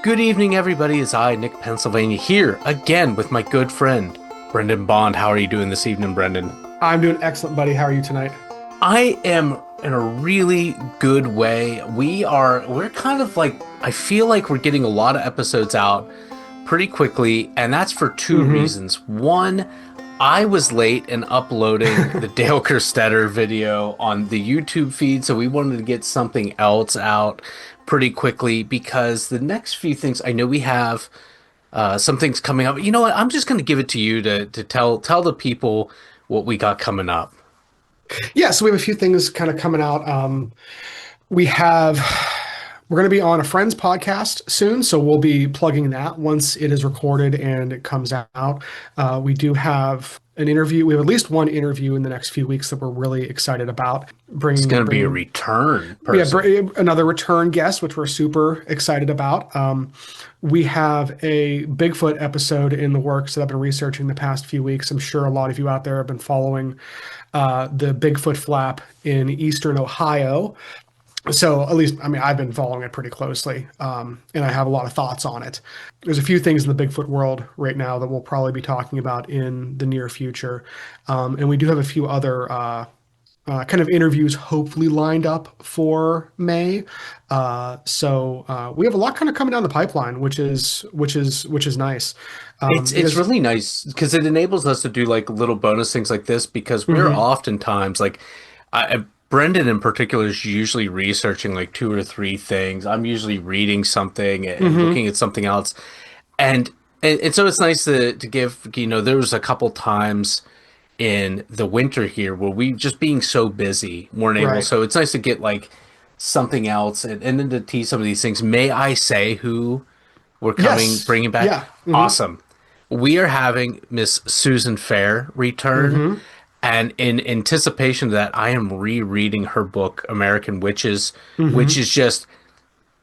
Good evening, everybody. It's I, Nick Pennsylvania, here again with my good friend, Brendan Bond. How are you doing this evening, Brendan? I'm doing excellent, buddy. How are you tonight? I am in a really good way. We're kind of like, I feel like we're getting a lot of episodes out pretty quickly, and that's for two reasons. One, I was late in uploading the Dale Kerstetter video on the YouTube feed, so we wanted to get something else out pretty quickly because the next few things, I know we have some things coming up. You know what? I'm just going to give it to you to tell the people what we got coming up. Yeah, so we have a few things kind of coming out. We're going to be on a friend's podcast soon, so we'll be plugging that once it is recorded and it comes out. We do have an interview. We have at least one interview in the next few weeks that we're really excited about. It's going to be a return person. Yeah, another return guest, which we're super excited about. We have a Bigfoot episode in the works that I've been researching the past few weeks. I'm sure a lot of you out there have been following the Bigfoot flap in eastern Ohio. So at least, I mean, I've been following it pretty closely, and I have a lot of thoughts on it. There's a few things in the Bigfoot world right now that we'll probably be talking about in the near future. And we do have a few other kind of interviews hopefully lined up for May. So we have a lot kind of coming down the pipeline, which is nice. It's really nice because it enables us to do like little bonus things like this because we're oftentimes like Brendan in particular is usually researching like two or three things. I'm usually reading something and looking at something else. And so it's nice to give, there was a couple times in the winter here where we just being so busy weren't able. So it's nice to get like something else and then to tease some of these things. May I say who we're bringing back? Yeah. Awesome. We are having Miss Susan Fair return. And in anticipation of that, I am rereading her book, American Witches, which is just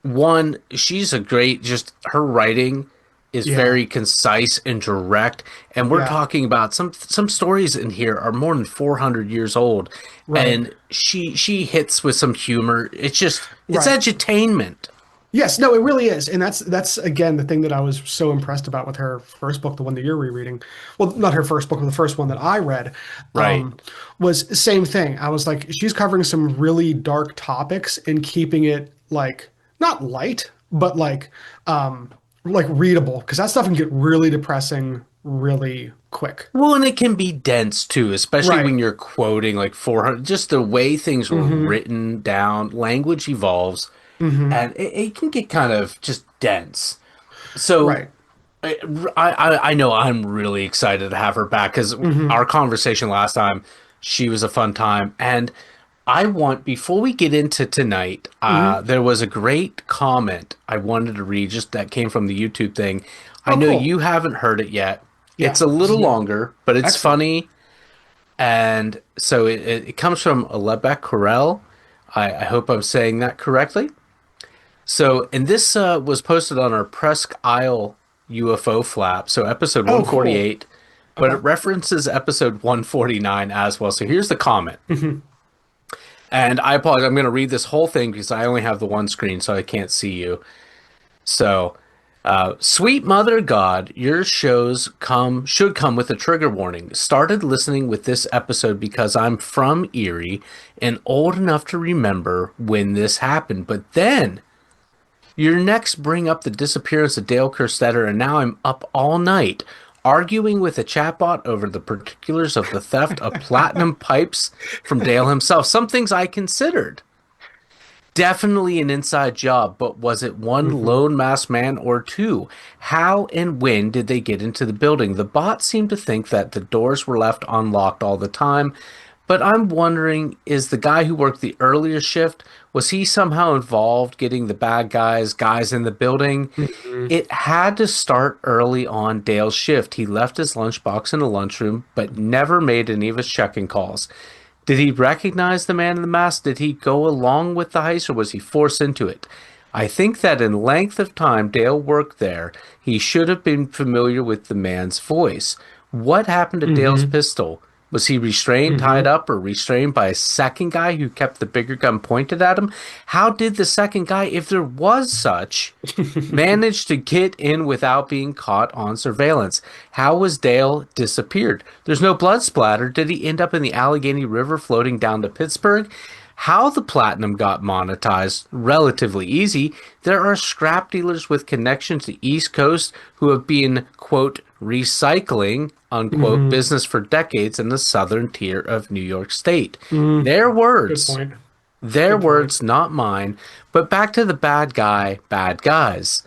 one, she's a great, just her writing is very concise and direct. And we're talking about some stories in here are more than 400 years old. And she hits with some humor. It's just, it's edutainment. Yes, no, it really is. And that's again the thing that I was so impressed about with her first book, the one that you're rereading. Well, not her first book, but the first one that I read. Was the same thing. I was like, she's covering some really dark topics and keeping it like not light, but like readable, because that stuff can get really depressing really quick. Well, and it can be dense too, especially when you're quoting like 400, just the way things were written down, language evolves. And it can get kind of just dense. So I know I'm really excited to have her back because our conversation last time, she was a fun time. And I want, before we get into tonight, there was a great comment I wanted to read just that came from the YouTube thing. I know you haven't heard it yet. Yeah. It's a little longer, but it's funny. And so it comes from Lebek Corel. I hope I'm saying that correctly. So, and this was posted on our Presque Isle UFO flap, so episode 148, but it references episode 149 as well. So here's the comment. And I apologize, I'm going to read this whole thing because I only have the one screen, so I can't see you. So, sweet Mother God, your shows should come with a trigger warning. Started listening with this episode because I'm from Erie and old enough to remember when this happened, but then your next bring up the disappearance of Dale Kerstetter, and now I'm up all night arguing with a chatbot over the particulars of the theft of platinum pipes from Dale himself. Some things I considered. Definitely an inside job, but was it one lone masked man or two? How and when did they get into the building? The bot seemed to think that the doors were left unlocked all the time, but I'm wondering, is the guy who worked the earlier shift, was he somehow involved getting the bad guys in the building? It had to start early on Dale's shift. He left his lunchbox in the lunchroom, but never made any of his check-in calls. Did he recognize the man in the mask? Did he go along with the heist, or was he forced into it? I think that in length of time Dale worked there, he should have been familiar with the man's voice. What happened to Dale's pistol? Was he restrained, tied Hmm. up, or restrained by a second guy who kept the bigger gun pointed at him? How did the second guy, if there was such, manage to get in without being caught on surveillance? How was Dale disappeared? There's no blood splatter. Did he end up in the Allegheny River floating down to Pittsburgh? How the platinum got monetized, relatively easy. There are scrap dealers with connections to East Coast who have been, quote, recycling, unquote, Hmm. business for decades in the southern tier of New York State. Mm. Their Good words. point. Their Good point. words, not mine. But back to the bad guy, bad guys.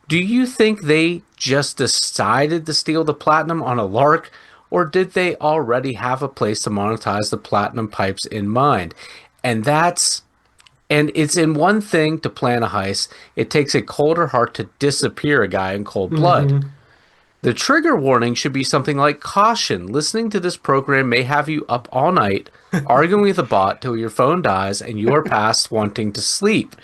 Do you think they just decided to steal the platinum on a lark, or did they already have a place to monetize the platinum pipes in mind? And that's and it's in one thing to plan a heist. It takes a colder heart to disappear a guy in cold blood. Hmm. The trigger warning should be something like caution. Listening to this program may have you up all night arguing with a bot till your phone dies and you're past wanting to sleep.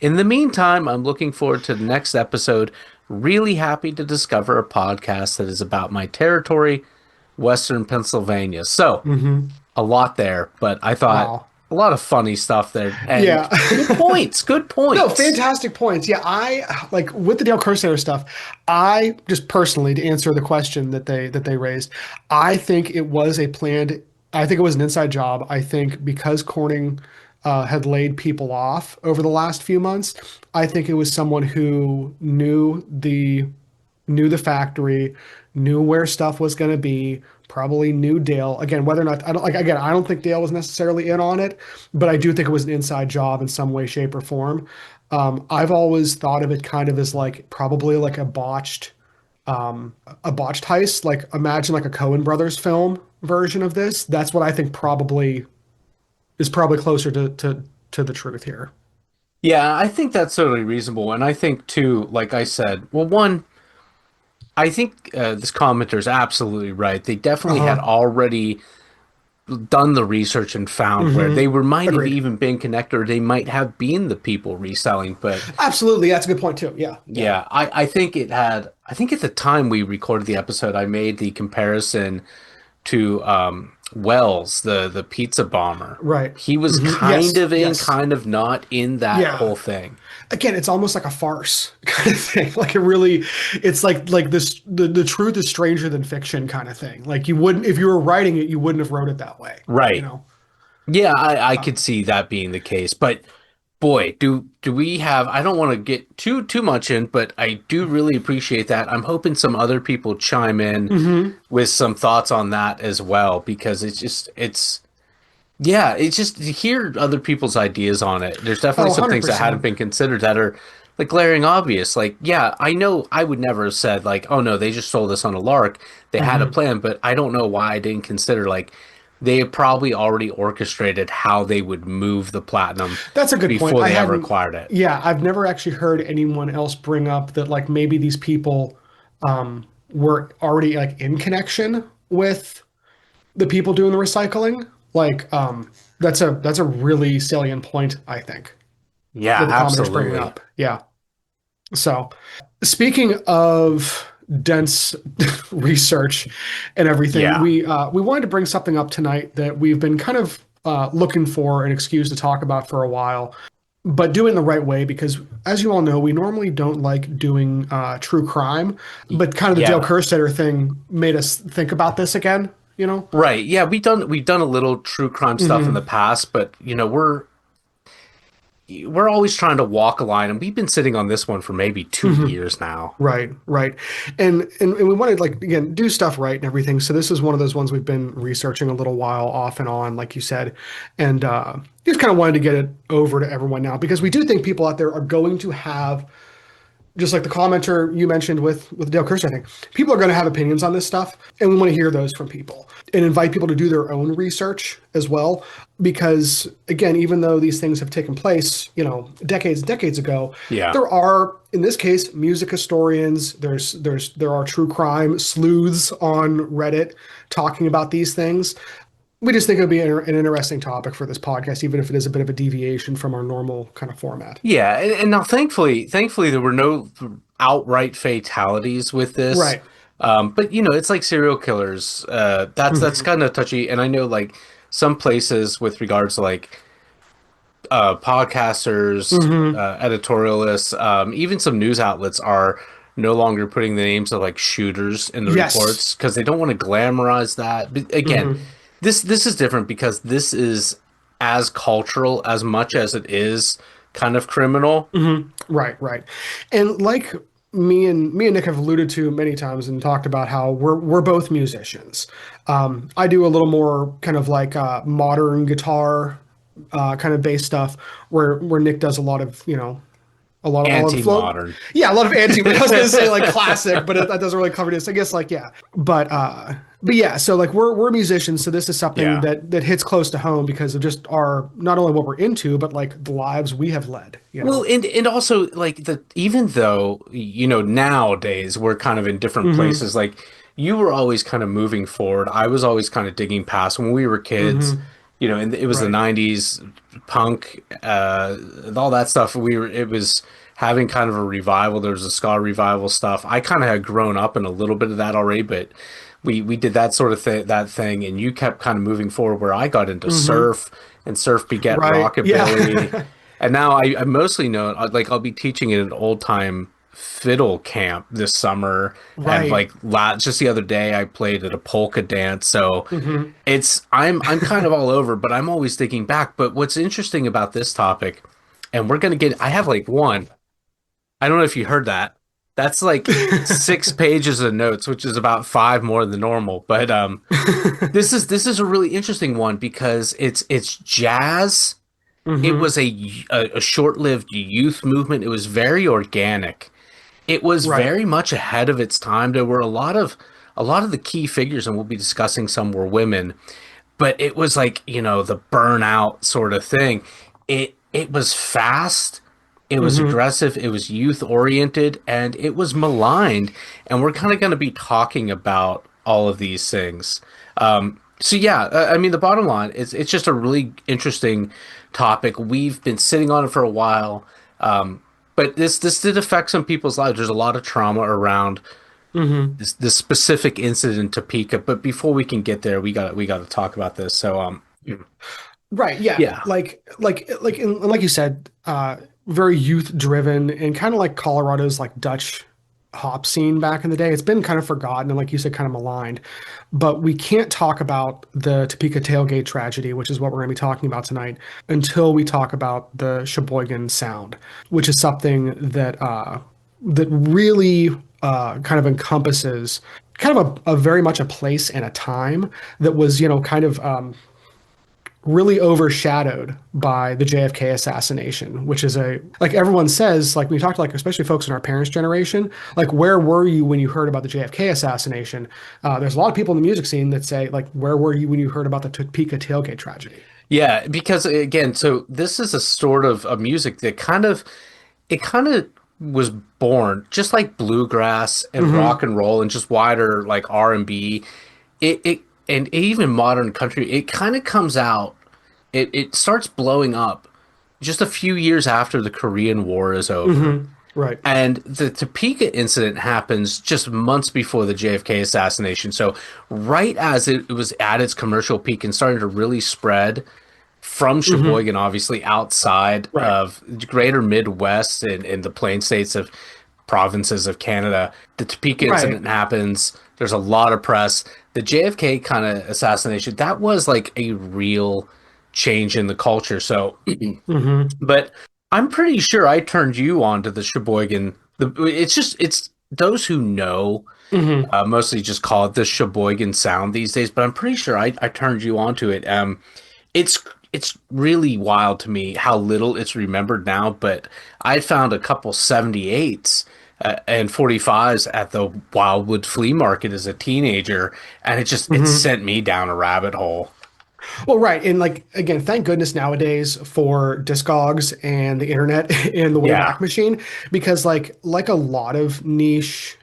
In the meantime, I'm looking forward to the next episode. Really happy to discover a podcast that is about my territory, Western Pennsylvania. So, Hmm. a lot there, but I thought Wow. a lot of funny stuff there and Yeah. good points, good No, points. fantastic points. Yeah, I like with the Dale Crusader stuff. I just personally, to answer the question that they raised, I think it was a planned. I think it was an inside job. I think because Corning had laid people off over the last few months, I think it was someone who knew the factory, knew where stuff was going to be, probably knew Dale. Again, whether or not I don't like again, I don't think Dale was necessarily in on it, but I do think it was an inside job in some way, shape, or form. I've always thought of it kind of as like probably like a botched heist. Like imagine like a Coen Brothers film version of this. That's what I think probably is probably closer to the truth here. Yeah, I think that's totally reasonable. And I think, too, like I said, well, one, I think this commenter is absolutely right. They definitely had Uh-huh. already done the research and found where Hmm. they were might have Agreed. even been connected or they might have been the people reselling. But Absolutely. That's a good point too. Yeah. Yeah. yeah, I think it had, I think at the time we recorded the episode, I made the comparison to Wells, the pizza bomber. Right. He was Hmm. kind Yes. of in, Yes. kind of not in that Yeah. whole thing. Again, it's almost like a farce kind of thing. Like it really, it's like this, the truth is stranger than fiction kind of thing. Like you wouldn't, if you were writing it, you wouldn't have wrote it that way, you Right. know? Yeah, I Uh, could see that being the case. But boy, do we have, I don't want to get too much in, but I do really appreciate that. I'm hoping some other people chime in hmm. with some thoughts on that as well, because it's just to hear other people's ideas on it. There's definitely Oh, some things that hadn't 100%. been considered that are like glaring obvious. Like, yeah, I know I would never have said like, oh no, they just sold this on a lark. They had a Hmm. plan, but I don't know why I didn't consider like they had probably already orchestrated how they would move the platinum That's a good point. before I they ever hadn't, acquired it. yeah, I've never actually heard anyone else bring up that like maybe these people were already like in connection with the people doing the recycling. Like, that's a really salient point, I think, Yeah, that the commenter's bringing absolutely. up. Yeah. So, speaking of dense research and everything, Yeah. we wanted to bring something up tonight that we've been kind of looking for an excuse to talk about for a while, but do it in the right way because, as you all know, we normally don't like doing true crime, but kind of the Dale Yeah. Kerstetter thing made us think about this again. You know? Right. Yeah, we've done a little true crime stuff in the Hmm. past, but we're always trying to walk a line, and we've been sitting on this one for maybe two Hmm. years now. Right, right. And we wanted like again do stuff right and everything. So this is one of those ones we've been researching a little while off and on, like you said. And just kind of wanted to get it over to everyone now because we do think people out there are going to have just like the commenter you mentioned with Dale Kirsten, I think people are going to have opinions on this stuff, and we want to hear those from people and invite people to do their own research as well. Because again, even though these things have taken place, decades and decades ago, Yeah. there are, in this case, music historians. There are true crime sleuths on Reddit talking about these things. We just think it would be an interesting topic for this podcast, even if it is a bit of a deviation from our normal kind of format. Yeah, and now thankfully there were no outright fatalities with this. Right. But it's like serial killers. That's Hmm. kind of touchy, and I know like some places with regards to like podcasters, Hmm. editorialists, even some news outlets are no longer putting the names of like shooters in the Yes. reports because they don't want to glamorize that. But again, Hmm. this is different because this is as cultural as much as it is kind of criminal. Hmm. Right, right. And like me and Nick have alluded to many times and talked about how we're both musicians. I do a little more kind of like modern guitar kind of bass stuff, where Nick does a lot of a lot of flow. Anti-modern. Yeah, a lot of anti. I was gonna say like classic, but that doesn't really cover this. I guess like yeah, but yeah. So like we're musicians, so this is something Yeah. that hits close to home because of just our not only what we're into, but like the lives we have led. You Well, know. and also like the even though nowadays we're kind of in different Hmm. places, like you were always kind of moving forward. I was always kind of digging past when we were kids, Hmm. and it was the Right. 90s punk, all that stuff. It was having kind of a revival. There was a ska revival stuff. I kind of had grown up in a little bit of that already, but we did that sort of thing, and you kept kind of moving forward where I got into Hmm. surf and surf beget Right. rockabilly. Yeah. And now I mostly know, like, I'll be teaching at an old time fiddle camp this summer. And Right. like, just the other day, I played at a polka dance. So Hmm. I'm kind of all over, but I'm always thinking back. But what's interesting about this topic, and I have like one, I don't know if you heard that. That's like 6 pages of notes, which is about five more than normal. But this is a really interesting one because it's jazz. It Hmm. was a short-lived youth movement. It was very organic. It was Right. very much ahead of its time. There were a lot of the key figures, and we'll be discussing some were women, but it was like, the burnout sort of thing. It was fast, it was Hmm. aggressive, it was youth oriented, and it was maligned. And we're kind of going to be talking about all of these things. So yeah, I mean the bottom line is it's just a really interesting topic. We've been sitting on it for a while. But this did affect some people's lives. There's a lot of trauma around Hmm. this specific incident in Topeka, but before we can get there, we got to talk about this. So Right. Yeah. yeah, And like you said, very youth driven and kind of like Colorado's like Dutch hop scene back in the day. It's been kind of forgotten and like you said, kind of maligned. But we can't talk about the Topeka tailgate tragedy, which is what we're going to be talking about tonight, until we talk about the Sheboygan Sound, which is something that really kind of encompasses kind of a very much a place and a time that was, kind of really overshadowed by the JFK assassination, which is like everyone says, like we talked to like especially folks in our parents' generation, like where were you when you heard about the JFK assassination? There's a lot of people in the music scene that say like where were you when you heard about the Topeka tailgate tragedy? yeah, because again, so this is a sort of a music that it kind of was born just like bluegrass and rock Hmm. and roll and just wider like R&B. It and even modern country. It kind of comes out. It starts blowing up just a few years after the Korean War is over. Hmm. Right. And the Topeka incident happens just months before the JFK assassination. So, right as it was at its commercial peak and starting to really spread from Hmm. Sheboygan, obviously outside Right. of the greater Midwest and in the plain states of provinces of Canada, the Topeka Right. incident happens. There's a lot of press. The JFK kind of assassination, that was like a real change in the culture. So, Hmm. but I'm pretty sure I turned you on to the Sheboygan. It's those who know Hmm. mostly just call it the Sheboygan Sound these days. But I'm pretty sure I turned you on to it. It's it's really wild to me how little it's remembered now. But I found a couple 78s. And 45s at the Wildwood Flea Market as a teenager, and it Hmm. sent me down a rabbit hole. Well, right. And like again, thank goodness nowadays for Discogs and the internet and the Yeah, Wayback Machine, because like a lot of niche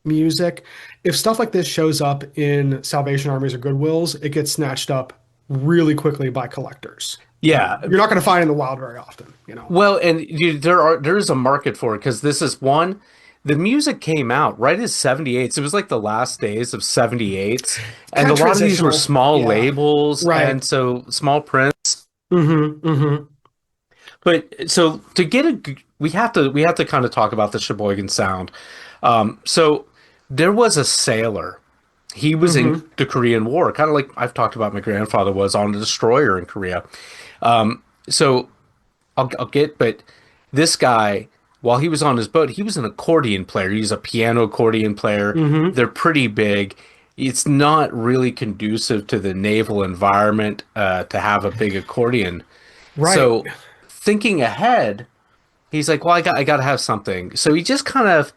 music, if stuff like this shows up in Salvation Armies or Goodwills, it gets snatched up really quickly by collectors. yeah. You're not going to find in the wild very often. Well, and there is a market for it because this is one. the music came out right as 78s. It was like the last days of 78s. And Kind a of lot of these were transitional. small Yeah. labels Right. and so small prints. Mm-hmm. Mm-hmm. But so to get we have to kind of talk about the Sheboygan Sound. So there was a sailor. He was in Mm-hmm. the Korean War, kind of like I've talked about my grandfather was on a destroyer in Korea. So I'll get, but this guy, while he was on his boat, he was an accordion player. He's a piano accordion player. Mm-hmm. They're pretty big. It's not really conducive to the naval environment to have a big accordion. Right. So thinking ahead, he's like, well, I got to have something. So he just kind of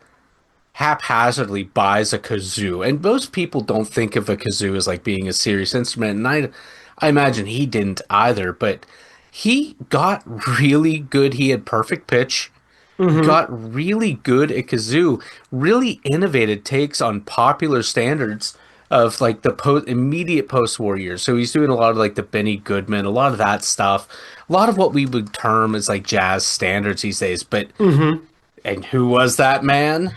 haphazardly buys a kazoo. And most people don't think of a kazoo as like being a serious instrument. And I imagine he didn't either, but he got really good. He had perfect pitch, Mm-hmm. got really good at kazoo, really innovated takes on popular standards of like the immediate post-war years. So he's doing a lot of like the Benny Goodman, a lot of that stuff, a lot of what we would term as like jazz standards these days. But Mm-hmm. and who was that man?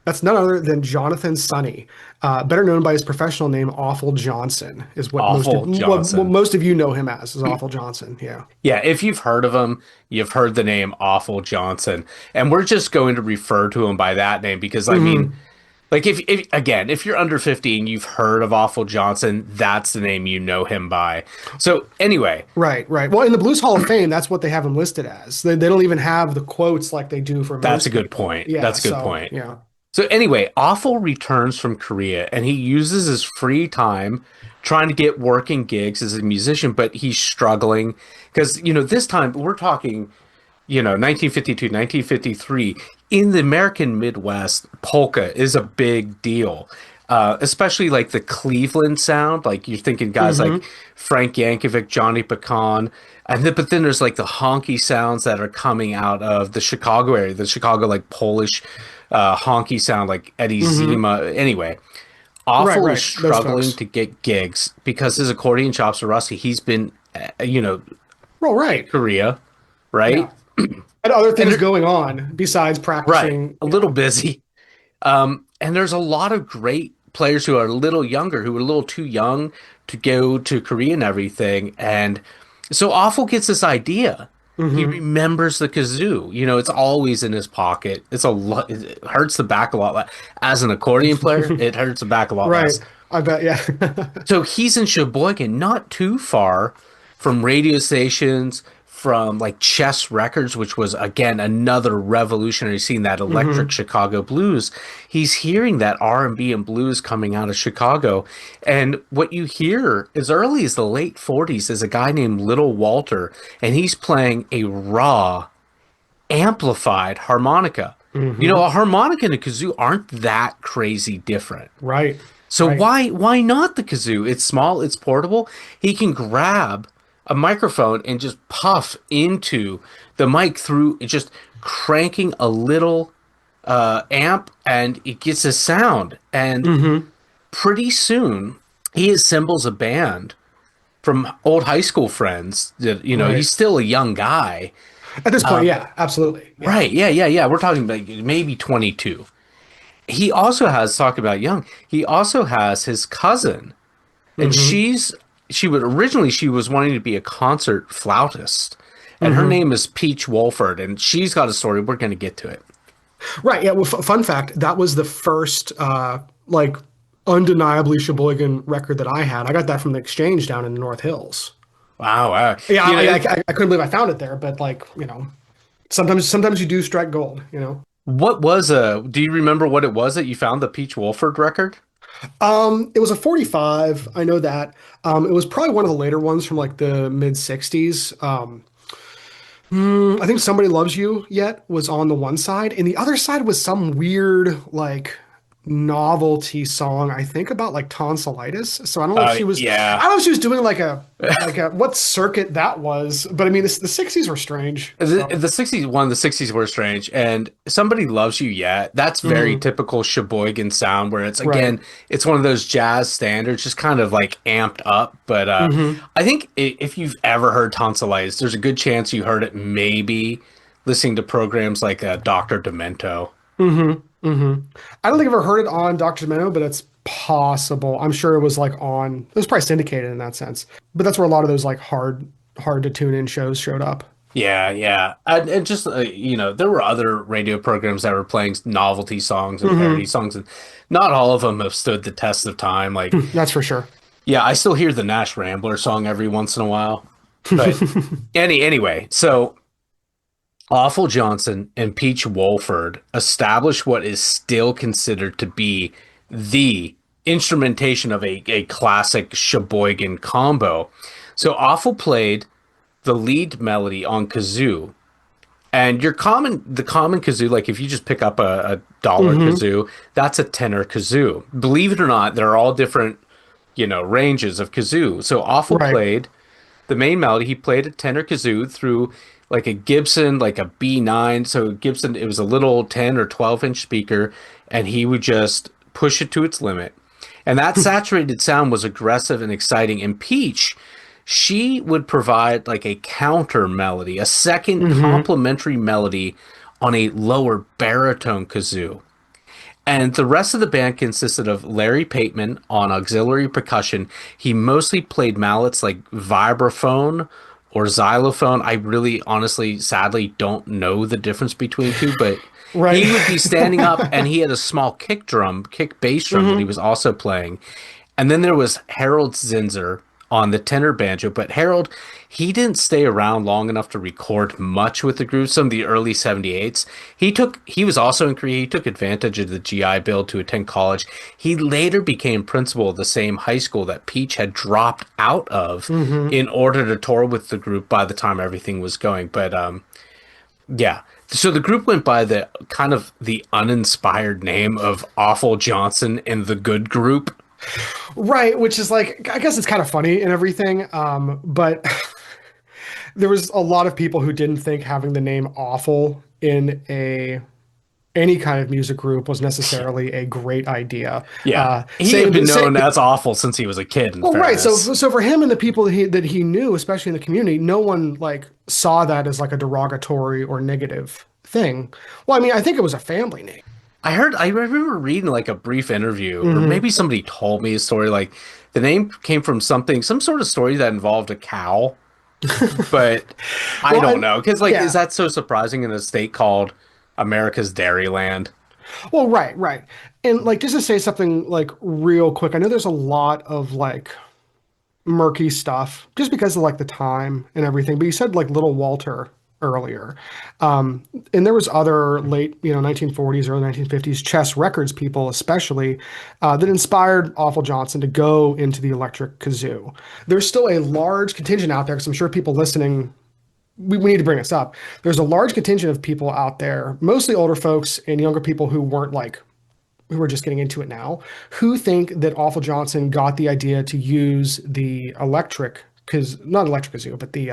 That's none other than Jonathan Sonny, better known by his professional name, Awful Johnson, is what Awful what Johnson. most of you know him as, is Awful Johnson. Yeah. Yeah, if you've heard of him, you've heard the name Awful Johnson. And we're just going to refer to him by that name because I mean, Mm-hmm. like if again, if you're under 15, you've heard of Awful Johnson, that's the name you know him by. So anyway, Right, right. Well, in the Blues Hall of Fame, that's what they have him listed as. They don't even have the quotes like they do for that's a most good people. point. Yeah, That's a good so point. yeah. So anyway, Awful returns from Korea and he uses his free time trying to get working gigs as a musician, but he's struggling because, this time we're talking 1952, 1953, in the American Midwest, polka is a big deal. Especially like the Cleveland sound, like you're thinking guys like Mm-hmm. Frank Yankovic, Johnny Pecan, but then there's like the honky sounds that are coming out of the Chicago area, the Chicago like Polish honky sound, like Eddie Mm-hmm. Zima. Anyway, Right, Awful is right. Those struggling folks. to get gigs because his accordion chops are rusty. He's been, Well, in right. Korea, right? Yeah. And other And things going on besides right, practicing. a Yeah. little busy. And there's a lot of great players who are a little younger, who are a little too young to go to Korea and everything. And so Awful gets this idea. He Mm-hmm. remembers the kazoo. It's always in his pocket. It's a lot. It hurts the back a lot. As an accordion player, it hurts the back a lot Right. less. I bet. Yeah. So he's in Sheboygan, not too far from radio stations, from like Chess Records, which was again another revolutionary scene, that electric Mm-hmm. Chicago blues. He's hearing that R&B and blues coming out of Chicago. And what you hear as early as the late 40s is a guy named Little Walter, and he's playing a raw, amplified harmonica. Mm-hmm. A harmonica and a kazoo aren't that crazy different. Right. So Right. why not the kazoo? It's small, it's portable. He can grab a microphone and just puff into the mic through just cranking a little amp and it gets a sound. And Mm-hmm. pretty soon he assembles a band from old high school friends that, Right. he's still a young guy. At this point, yeah, absolutely. Yeah. Right. Yeah, yeah, yeah. We're talking like maybe 22. He also has, talk about young, he also has his cousin, and Mm-hmm. she was wanting to be a concert flautist, and her Mm-hmm. name is Peach Wolford, and she's got a story. We're going to get to it. Right. Yeah. Well, fun fact, that was the first, like, undeniably Sheboygan record that I had. I got that from the Exchange down in the North Hills. Wow. Yeah, You know, I couldn't believe I found it there, but like, sometimes you do strike gold. do you remember what it was that you found the Peach Wolford record? It was a 45. I know that. It was probably one of the later ones from like the mid 60s. I think Somebody Loves You Yet was on the one side, and the other side was some weird like novelty song, I think about like tonsillitis. So I Yeah. don't know if she was doing like a what circuit that was, but I mean the 60s were strange. The 60s, one of the 60s were strange, and Somebody Loves You Yet. That's very Mhm. typical Sheboygan sound, where it's Right. again, it's one of those jazz standards, just kind of like amped up. But Hmm. I think if you've ever heard Tonsillitis, there's a good chance you heard it maybe listening to programs like Dr. Demento. Hmm. hmm I don't think I've ever heard it on Dr. Demento, but it's possible. I'm sure it was like on, it was probably syndicated in that sense. But that's where a lot of those like hard to tune in shows showed up. Yeah, yeah. And just, there were other radio programs that were playing novelty songs and parody hmm songs, and not all of them have stood the test of time. Like, That's for sure. yeah, I still hear the Nash Rambler song every once in a while. But anyway, so Awful Johnson and Peach Wolford established what is still considered to be the instrumentation of a classic Sheboygan combo. So Awful played the lead melody on kazoo. And the common kazoo, like if you just pick up a dollar hmm kazoo, that's a tenor kazoo. Believe it or not, they're all different, ranges of kazoo. So Awful Right. played the main melody. He played a tenor kazoo through like a Gibson, like a B9. So Gibson, it was a little 10 or 12-inch speaker, and he would just push it to its limit. And that saturated sound was aggressive and exciting. And Peach, she would provide like a counter melody, a second hmm complementary melody on a lower baritone kazoo. And the rest of the band consisted of Larry Pateman on auxiliary percussion. He mostly played mallets like vibraphone or xylophone. I really, honestly, sadly don't know the difference between two, but Right. he would be standing up and he had a small kick bass drum that he hmm was also playing. And then there was Harold Zinzer on the tenor banjo, but Harold, he didn't stay around long enough to record much with the group. Some of the early 78s. He was also in Korea. He took advantage of the GI Bill to attend college. He later became principal of the same high school that Peach had dropped out of hmm in order to tour with the group by the time everything was going. But yeah. So the group went by the kind of the uninspired name of Awful Johnson and the Good Group. Right, which is like, I guess it's kind of funny and everything. But there was a lot of people who didn't think having the name awful in a any kind of music group was necessarily a great idea. Yeah. He had Saying been that, known as awful since he was a kid, in well, right. fairness. So for him and the people that he knew, especially in the community, no one like saw that as like a derogatory or negative thing. Well, I mean, I think it was a family name. I remember reading like a brief interview, or hmm maybe somebody told me a story, like the name came from some sort of story that involved a cow, but I Well, don't know. Because, like, is yeah. that so surprising in a state called America's Dairyland? Well, right, right. And like just to say something like real quick, I know there's a lot of like murky stuff just because of like the time and everything. But you said like Little Walter earlier. And there was other late, 1940s, early 1950s chess records people, especially, that inspired Awful Johnson to go into the electric kazoo. There's still a large contingent out there because I'm sure people listening, we need to bring this up. There's a large contingent of people out there, mostly older folks and younger people who weren't like who are just getting into it now, who think that Awful Johnson got the idea to use the electric, because not electric kazoo, but the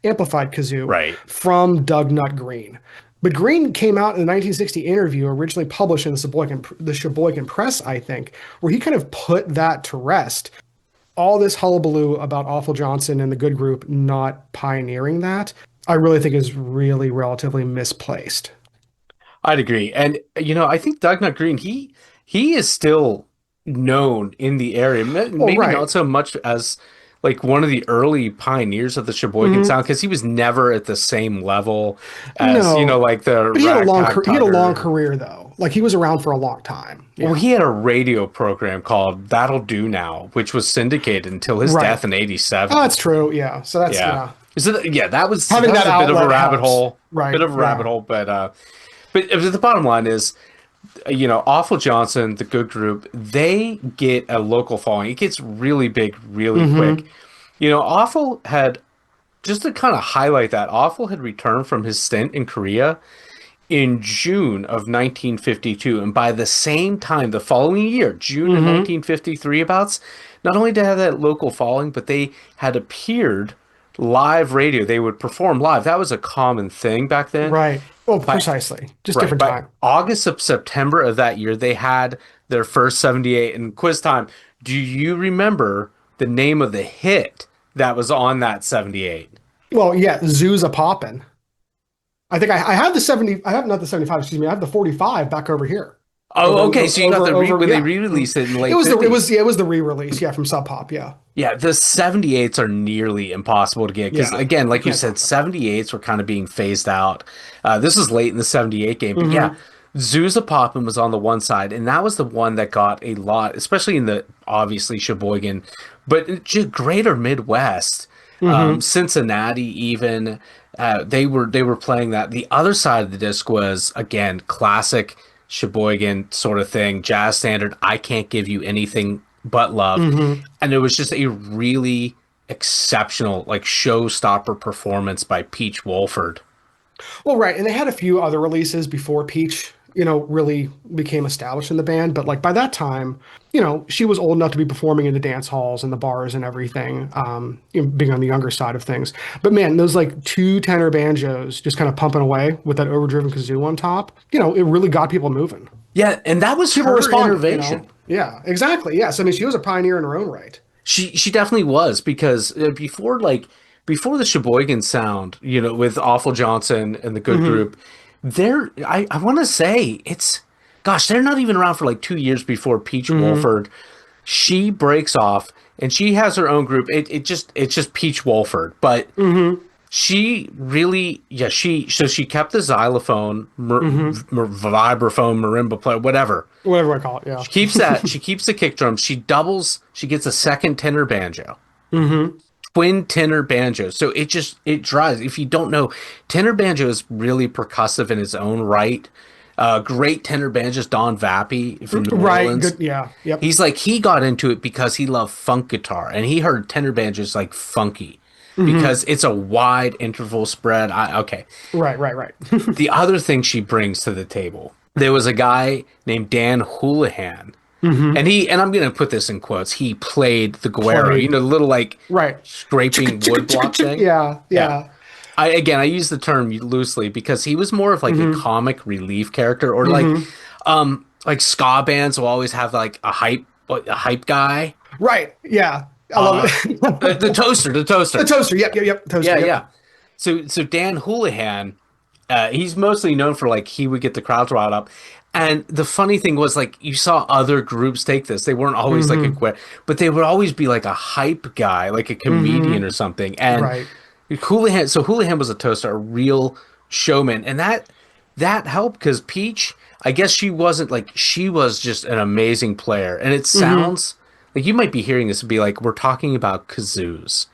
amplified kazoo Right. from Doug Nut Green. But Green came out in the 1960 interview, originally published in the Sheboygan Press, I think, where he kind of put that to rest. All this hullabaloo about Awful Johnson and the Good Group not pioneering that, I really think is really relatively misplaced. I'd agree. And I think Doug Green, he is still known in the area. Well, Maybe right. not so much as like one of the early pioneers of the Sheboygan Mhm. sound, because he was never at the same level as, No, like the but Ragtag he had a long Tugger. career though. Like he was around for a long time. Well, Yeah. he had a radio program called That'll Do Now, which was syndicated until his Right. death in Oh, '87. that's true. Yeah. So that's Yeah. yeah. So yeah, that was Having that that was a bit of a outlet rabbit helps. hole, Right. Yeah. but the bottom line is, Awful Johnson, the Good Group, they get a local following. It gets really big really quick. hmm Awful had, just to kind of highlight that, Awful had returned from his stint in Korea in June of 1952. And by the same time, the following year, June of hmm 1953, not only did they have that local following, but they had appeared live radio. They would perform live. That was a common thing back then. Right. Well, By precisely. Just Right. different By time. August of September of that year, they had their first 78. And quiz time. Do you remember the name of the hit that was on that 78? Well, yeah, zoos a poppin'. I think I have the 70. I have not the 75. Excuse me. I have the 45 back over here. Oh, okay. So you got the Over. when they Yeah. Mhm. re-released it in the It late was the it 50s. was yeah, it was the re-release. Yeah, from Sub Pop. Yeah. Yeah, the 78s are nearly impossible to get because, Yeah. again, You like we can't said, find them. 78s were kind of being phased out. This is late in the 78 game, but yeah, Hmm. Zusa Poppin was on the one side, and that was the one that got a lot, especially in the obviously Sheboygan, but greater Midwest, Hmm. Cincinnati, even they were playing that. The other side of the disc was again classic Sheboygan sort of thing, jazz standard. I can't give you anything but love, Hmm. and it was just a really exceptional, like showstopper performance by Peach Wolford. Well, right, and they had a few other releases before Peach, really became established in the band. But like by that time, she was old enough to be performing in the dance halls and the bars and everything, being on the younger side of things. But man, those like two tenor banjos just kind of pumping away with that overdriven kazoo on top, it really got people moving. Yeah, and that was People her responded. innovation. Yeah, exactly. Yes, I mean she was a pioneer in her own right. She definitely was because before the Sheboygan sound, with Awful Johnson and the Good Hmm. Group, I want to say gosh, they're not even around for like 2 years before Peach Hmm. Wolford. She breaks off and she has her own group. It's just Peach Wolford, but Hmm. she really, yeah, she kept the xylophone, Hmm. vibraphone, marimba player, whatever. Whatever I call it. Yeah. She keeps that. She keeps the kick drum. She doubles. She gets a second tenor banjo, Hmm. twin tenor banjo. So it drives. If you don't know, tenor banjo is really percussive in its own right. Great tenor banjoist Don Vappy from New Right. Orleans. Good. Yeah. Yep. He got into it because he loved funk guitar and he heard tenor banjos like funky Hmm. because it's a wide interval spread. Okay. Right. Right. Right. The other thing she brings to the table, there was a guy named Dan Houlihan, Hmm. and I'm gonna put this in quotes. He played the guero, Played. the little like Right. Chicka, scraping chicka, wood chicka, block chicka. thing. Yeah. Yeah. Yeah. I use the term loosely because he was more of like a Hmm. comic relief character, or Hmm. like ska bands will always have like a hype guy. Right. Yeah. I love Uh, it. the toaster, the The toaster. toaster. Yep. Yep. Yep. Toaster. Yeah, Yep. yeah. So Dan Houlihan, he's mostly known for like he would get the crowds riled up. And the funny thing was like you saw other groups take this. They weren't always like a Hmm. quit, but they would always be like a hype guy, like a comedian Hmm. or something. And Right. Houlihan was a toaster, a real showman, and that helped because Peach, I guess she was just an amazing player. And it Hmm. sounds like you might be hearing this and be like, we're talking about kazoos.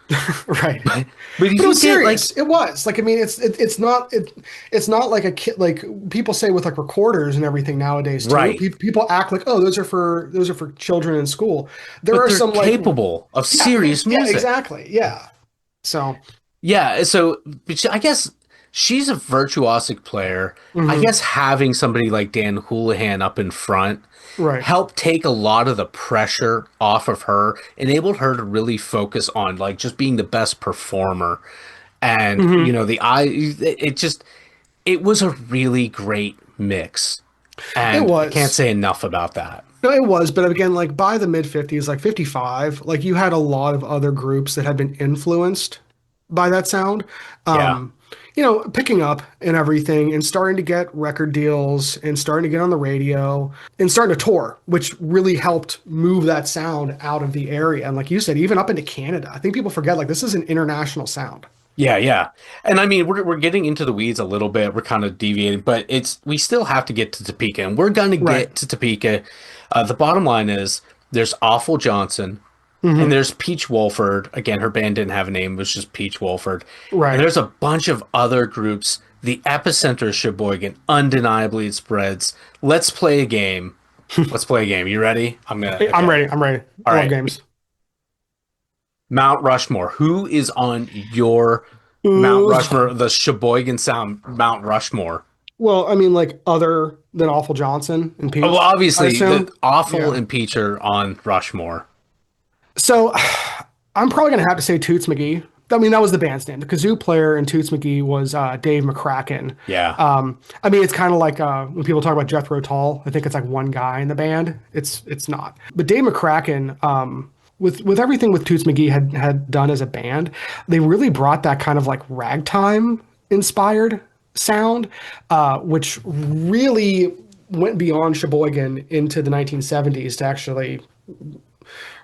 Right. But if But it you was get like serious. It was like I mean, it's not like a kid like people say with like recorders and everything nowadays too. right, People act like oh those are for children in school. There but are they're some like capable of yeah serious yeah music. exactly yeah. So Yeah, so but I guess she's a virtuosic player. I mhm, guess having somebody like Dan Houlihan up in front right. helped take a lot of the pressure off of her, enabled her to really focus on like just being the best performer. And Hmm. it was a really great mix. It And I can't was. say enough about that. No, it was, but again, like by the mid 50s, like 55, like you had a lot of other groups that had been influenced by that sound. Yeah. Um, picking up and everything and starting to get record deals and starting to get on the radio and starting to tour, which really helped move that sound out of the area. And like you said, even up into Canada. I think people forget like this is an international sound. Yeah, yeah. And I mean, we're getting into the weeds a little bit. We're kind of deviating, but we still have to get to Topeka, and we're going to Right. get to Topeka. The bottom line is there's Awful Johnson, and Hmm. there's Peach Wolford. Again, her band didn't have a name; it was just Peach Wolford. And Right. there's a bunch of other groups. The epicenter is Sheboygan. Undeniably, it spreads. Let's play a game. Let's play a game. You ready? I'm gonna. I'm Okay. ready. I'm ready. All I love right. games. Mount Rushmore. Who is on your Mount Ugh. Rushmore? The Sheboygan Sound Mount Rushmore. Well, I mean, like other than Awful Johnson and Oh, well, Peach, I obviously, the assume. awful Yeah. impeacher on Rushmore. So I'm probably gonna have to say Toots McGee. I mean, that was the band's name. The kazoo player in Toots McGee was Dave McCracken. Yeah, I mean, it's kind of like when people talk about Jethro Tull. I think it's like one guy in the band. It's not. But Dave McCracken, with everything with Toots McGee had done as a band, they really brought that kind of like ragtime inspired sound, which really went beyond Sheboygan into the 1970s to actually,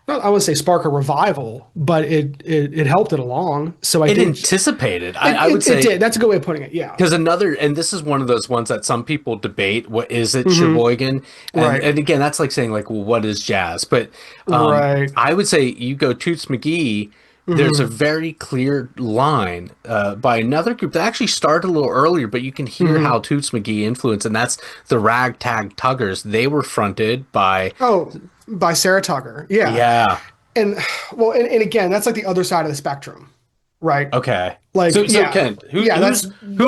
not I would say spark a revival, but it helped it along. So I It think anticipated. it, I would it say did. That's a good way of putting it. Yeah. because another, and this is one of those ones that some people debate. What is it, Hmm. Sheboygan? Right. And again, that's like saying like, well, what is jazz? But Right. I would say you go Toots McGee. There's a Hmm. very clear line by another group that actually started a little earlier, but you can hear Hmm. how Toots McGee influenced, and that's the Ragtag Tuggers. They were fronted by, Oh, by Sarah Tugger. Yeah. yeah, And well, and again, that's like the other side of the spectrum, right? okay. Like, So yeah, Ken, yeah, who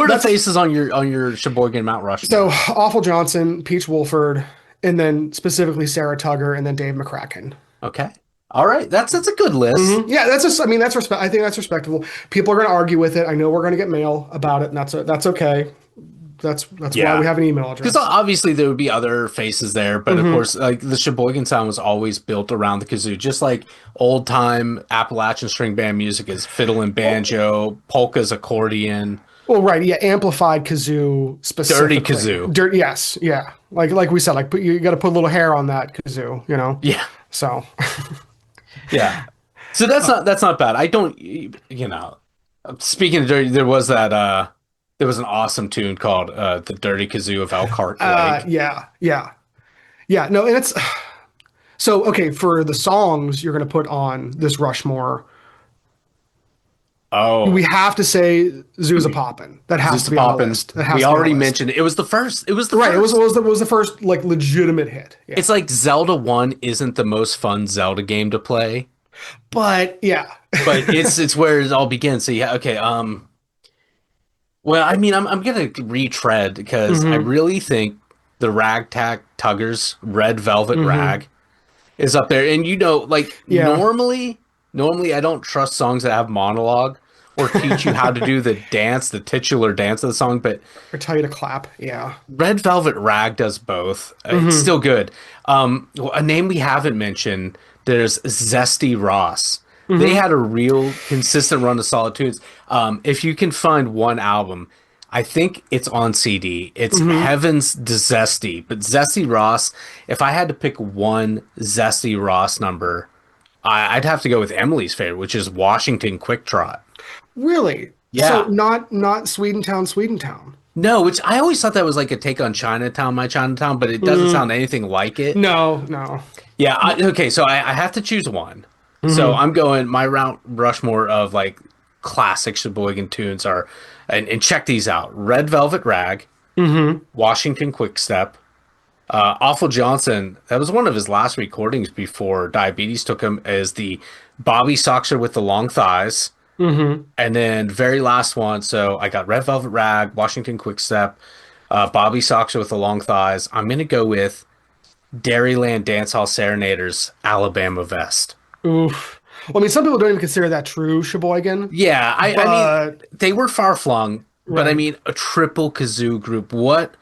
are the that's faces on your Sheboygan Mount so Rushmore? Awful Johnson, Peach Wolford, and then specifically Sarah Tugger, and then Dave McCracken. Okay, all right, that's a good list. Yeah, that's just, I mean, that's respect. I think that's respectable. People are going to argue with it. I know we're going to get mail about it, and that's okay. That's why we Yeah. have an email Because address. obviously there would be other faces there, but of Hmm. course, like the Sheboygan sound was always built around the kazoo, just like old time Appalachian string band music is fiddle and Well, banjo, polkas, accordion, well, right, yeah, amplified kazoo dirty specifically. kazoo. Dirt, yes, yeah, like we said, like you got to put a little hair on that kazoo, you know. Yeah, So, yeah. So that's not bad. I don't, you know. Speaking of dirty, there was an awesome tune called "The Dirty Kazoo of Elkhart Lake." yeah, yeah, yeah. No, and it's so okay for the songs you're going to put on this Rushmore. We Oh, have to say "Zooza Poppin'." That has to Zusta be on the Poppin'. list. That We has to be on the already list. mentioned it. It was the first. It was the Right. first. It was the first like legitimate hit. Yeah. It's like Zelda 1 isn't the most fun Zelda game to play, But yeah. but it's where it all begins. So yeah, okay. Well, I mean, I'm gonna retread because I Hmm. really think the Ragtag Tuggers Red Velvet Hmm. Rag is up there. And you know, like Yeah. normally I don't trust songs that have monologue or teach you how to do the dance, the titular dance of the song, but Or tell you to clap. Yeah. Red Velvet Rag does both. It's Hmm. still good. A name we haven't mentioned, there's Zesty Ross. They Hmm. had a real consistent run of solid tunes. If you can find one album, I think it's on CD. It's Hmm. Heaven's Zesty. But Zesty Ross, if I had to pick one Zesty Ross number, I'd have to go with Emily's favorite, which is Washington Quick Trot. Really? So Yeah. not Swedentown, Swedentown. No, which I always thought that was like a take on Chinatown, My Chinatown, but it doesn't Mm, sound anything like it. no, no. Yeah, okay, so I have to choose one. So Hmm. I'm going my Mount Rushmore of like classic Sheboygan tunes are, and check these out: Red Velvet Rag, Hmm. Washington Quickstep, Awful Johnson. That was one of his last recordings before diabetes took him. Is the Bobby Soxer with the long thighs, Hmm. and then very last one. So I got Red Velvet Rag, Washington Quickstep, Bobby Soxer with the long thighs. I'm gonna go with Dairyland Dancehall Serenaders, Alabama Vest. Oof. Well, I mean, some people don't even consider that true Sheboygan, Yeah, I mean but they were far flung, but I right, mean a triple kazoo group. What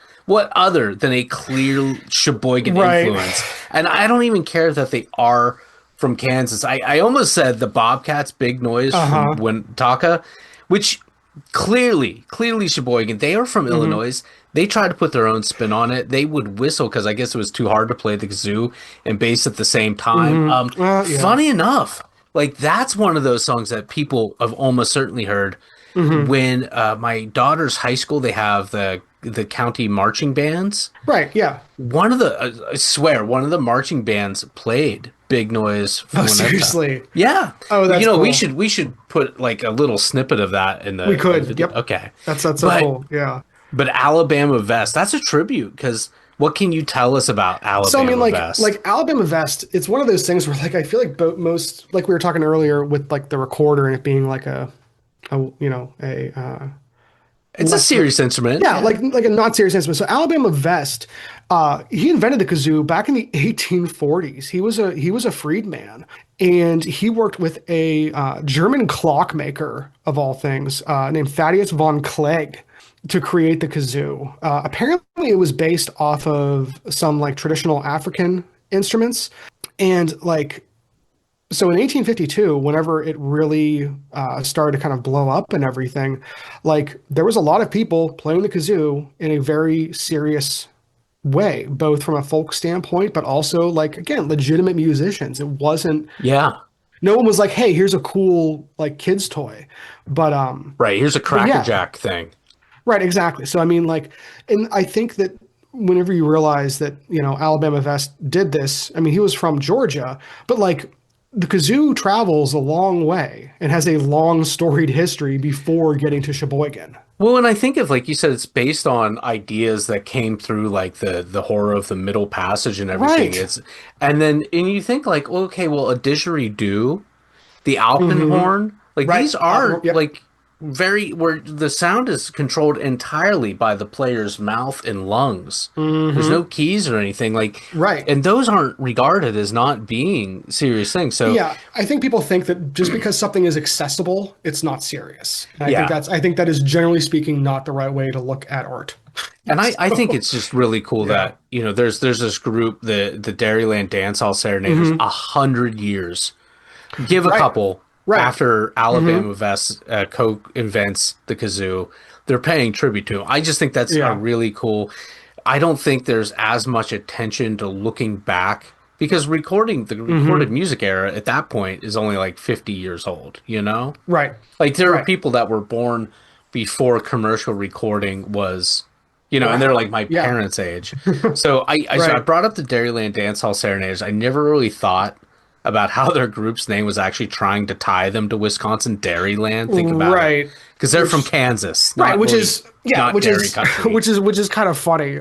other than a clear Sheboygan right. influence? And I don't even care that they are from Kansas. I almost said the Bobcats Big Noise from Uh-huh. Wintaka, which clearly Sheboygan. They are from Hmm. Illinois. They tried to put their own spin on it. They would whistle because I guess it was too hard to play the kazoo and bass at the same time. Hmm. Yeah. Funny enough, like that's one of those songs that people have almost certainly heard. Hmm. When my daughter's high school, they have the county marching bands. Right. Yeah. One of the I swear, one of the marching bands played Big Noise Oh, from Winnetka. seriously. Yeah, Oh, you that's know cool. we should put like a little snippet of that in We the could. video. Yep. Okay, That's so but cool. Yeah. Alabama Vest, that's a tribute because what can you tell us about So I mean, Alabama Vest? like Alabama Vest, it's one of those things where like I feel like most like we were talking earlier with like the recorder and it being like a you know a It's a lesser serious instrument, yeah yeah. like a not serious instrument. So Alabama Vest, he invented the kazoo back in the 1840s. He was a freedman and he worked with a German clockmaker of all things named Thaddeus von Clegg to create the kazoo. Apparently, it was based off of some like traditional African instruments, and like So in 1852, whenever it really started to kind of blow up and everything, like there was a lot of people playing the kazoo in a very serious way, both from a folk standpoint, but also like again, legitimate musicians. It wasn't Yeah. no one was like, "Hey, here's a cool like kids toy," but Right. Here's a but yeah, crackerjack thing. right, exactly. So I mean, like, and I think that whenever you realize that Alabama Vest did this, I mean, he was from Georgia, but like the kazoo travels a long way and has a long storied history before getting to Sheboygan. Well, and I think of like you said, it's based on ideas that came through like the horror of the Middle Passage and everything. Right. It's and you think like, well, okay, well, a didgeridoo, the Hmm. alpenhorn, like Right. these are Yep. like very where the sound is controlled entirely by the player's mouth and lungs. There's no Hmm. keys or anything like, Right. and those aren't regarded as not being serious things. So Yeah, I think people think that just because something is accessible, it's not serious. And yeah, I think that is generally speaking not the right way to look at art. and I think So, it's just really cool yeah. that there's this group, the Dairyland Dance Hall Serenaders, Hmm. 100 years. Give a Right. couple Right. after Hmm. Alabama Vest co-invents the kazoo, they're paying tribute to him. I just think that's a Yeah. really cool. I don't think there's as much attention to looking back because recording the recorded Hmm. music era at that point is only like 50 years old, you know? Right. Like there are Right. people that were born before commercial recording was, and they're like Around. my Yeah. parents' age. So I Right. brought up the Dairyland Dance Hall Serenaders. I never really thought about how their group's name was actually trying to tie them to Wisconsin Dairyland. Think about it, Right. because they're from Which Kansas, right, not which really, is yeah, not dairy country. which is kind of funny.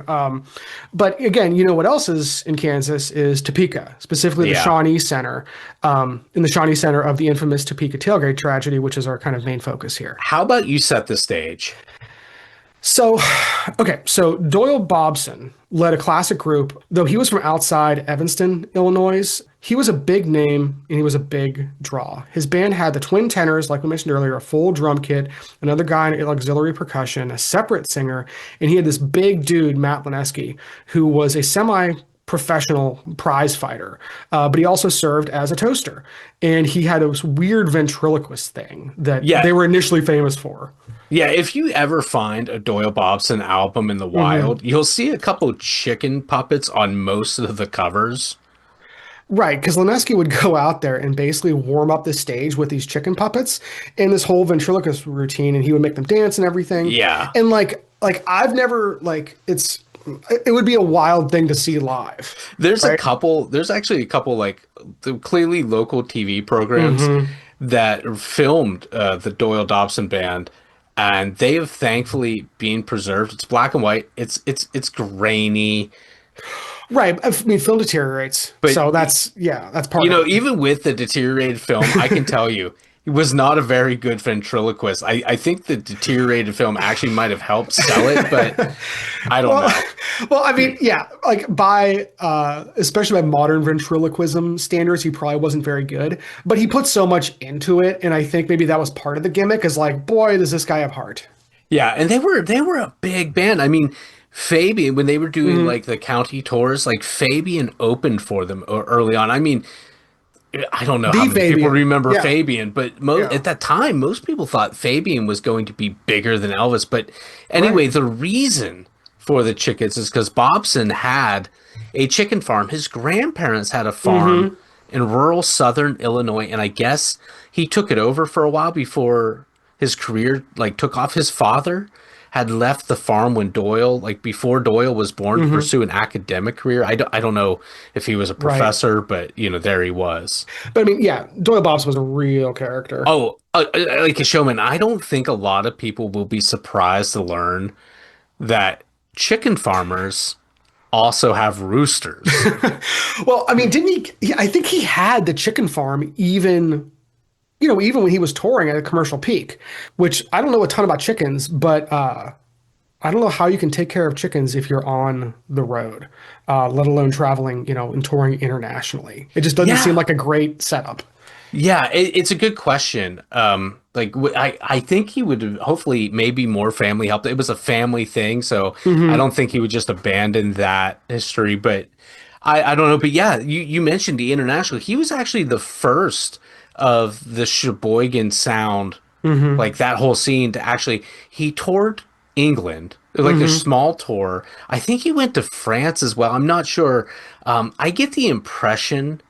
But again, you know what else is in Kansas is Topeka, specifically the Yeah. Shawnee Center, in the Shawnee Center of the infamous Topeka tailgate tragedy, which is our kind of main focus here. How about you set the stage? So, okay, so Doyle Bobson led a classic group, though he was from outside Evanston, Illinois. He was a big name and he was a big draw. His band had the twin tenors, like we mentioned earlier, a full drum kit, another guy in auxiliary percussion, a separate singer, and he had this big dude, Matt Lineski, who was a semi-professional prize fighter, but he also served as a toaster. And he had this weird ventriloquist thing that Yeah. they were initially famous for. Yeah, if you ever find a Doyle Bobson album in the Mhm. wild, you'll see a couple chicken puppets on most of the covers. Right, because Lineski would go out there and basically warm up the stage with these chicken puppets and this whole ventriloquist routine, and he would make them dance and everything. Yeah. And like I've never like it would be a wild thing to see live, right? There's actually a couple like the clearly local TV programs Hmm. that filmed the Doyle Dobson band, and they have thankfully been preserved. It's black and white. It's grainy, Right. I mean, film deteriorates, but so that's yeah, that's part of it. even with the deteriorated film, I can tell you he was not a very good ventriloquist. I think the deteriorated film actually might have helped sell it, but I don't Well, know. well, I mean, yeah, like by especially by modern ventriloquism standards, he probably wasn't very good, but he put so much into it, and I think maybe that was part of the gimmick. Is like, boy, does this guy have heart? Yeah, and they were a big band. I mean, Fabian when they were doing Hmm. like the county tours, like Fabian opened for them early on. I mean, I don't know how The many people Fabian, remember yeah, Fabian, but yeah, at that time, most people thought Fabian was going to be bigger than Elvis. But right. anyway, the reason for the chickens is because Bobson had a chicken farm. His grandparents had a farm Hmm. in rural southern Illinois, and I guess he took it over for a while before his career like took off. His father had left the farm when Doyle, like before Doyle was born, to Hmm. pursue an academic career. I don't know if he was a Right. professor, but there he was. But I mean, yeah, Doyle Bobson was a real character. Oh, like a showman. I don't think a lot of people will be surprised to learn that chicken farmers also have roosters. Well, I mean, didn't I think he had the chicken farm even, even when he was touring at a commercial peak, which I don't know a ton about chickens, but I don't know how you can take care of chickens if you're on the road, let alone traveling, and touring internationally. It just doesn't seem Yeah. like a great setup. Yeah, it's a good question. Like I think he would hopefully maybe more family help. It was a family thing, so I Hmm. don't think he would just abandon that history. But I don't know, but yeah, you mentioned the international. He was actually the first of the Sheboygan sound, Hmm. like that whole scene to actually he toured England, like a Hmm. small tour. I think he went to France as well. I'm not sure. I get the impression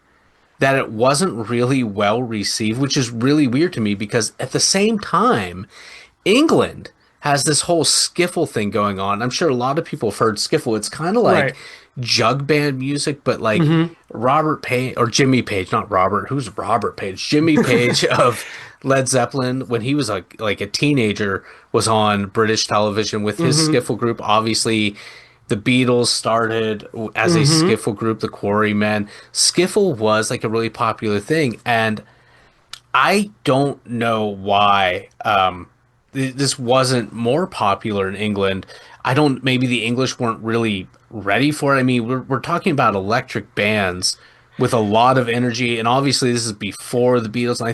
that it wasn't really well received, which is really weird to me because at the same time, England has this whole skiffle thing going on. I'm sure a lot of people have heard skiffle. It's kind of like Right. jug band music, but like Hmm. Robert Page or Jimmy Page, not Robert. Who's Robert Page? Jimmy Page of Led Zeppelin, when he was like a teenager, was on British television with his Hmm. skiffle group. Obviously, the Beatles started as a Hmm. skiffle group, the Quarrymen. Skiffle was like a really popular thing, and I don't know why this wasn't more popular in England. I don't, maybe the English weren't really ready for it. I mean, we're talking about electric bands with a lot of energy, and obviously this is before the Beatles. And I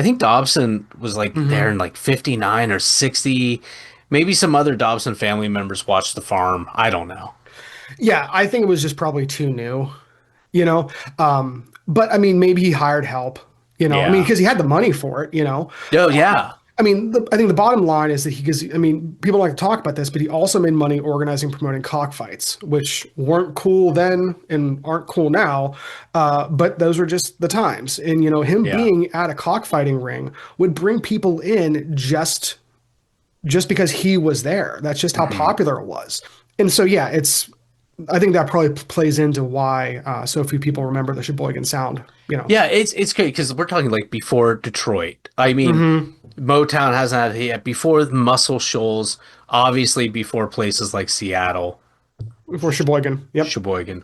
think Dobson was like there Hmm. in like 59 or 60. Maybe some other Dobson family members watched The Farm. I don't know. Yeah, I think it was just probably too new, you know. But I mean, maybe he hired help, you know. I mean, Yeah. because he had the money for it, you know. Oh, yeah. I mean, I think the bottom line is that he, because I mean, people like to talk about this, but he also made money organizing, promoting cockfights, which weren't cool then and aren't cool now. But those were just the times. And, you know, him Yeah. being at a cockfighting ring would bring people in just because he was there. That's just how Mhm. popular it was. And so, yeah, I think that probably plays into why so few people remember the Sheboygan Sound, you know. Yeah, it's great because we're talking like before Detroit. I mean, Hmm. Motown hasn't had it yet. Before Muscle Shoals, obviously before places like Seattle, For Sheboygan. Yep. Sheboygan.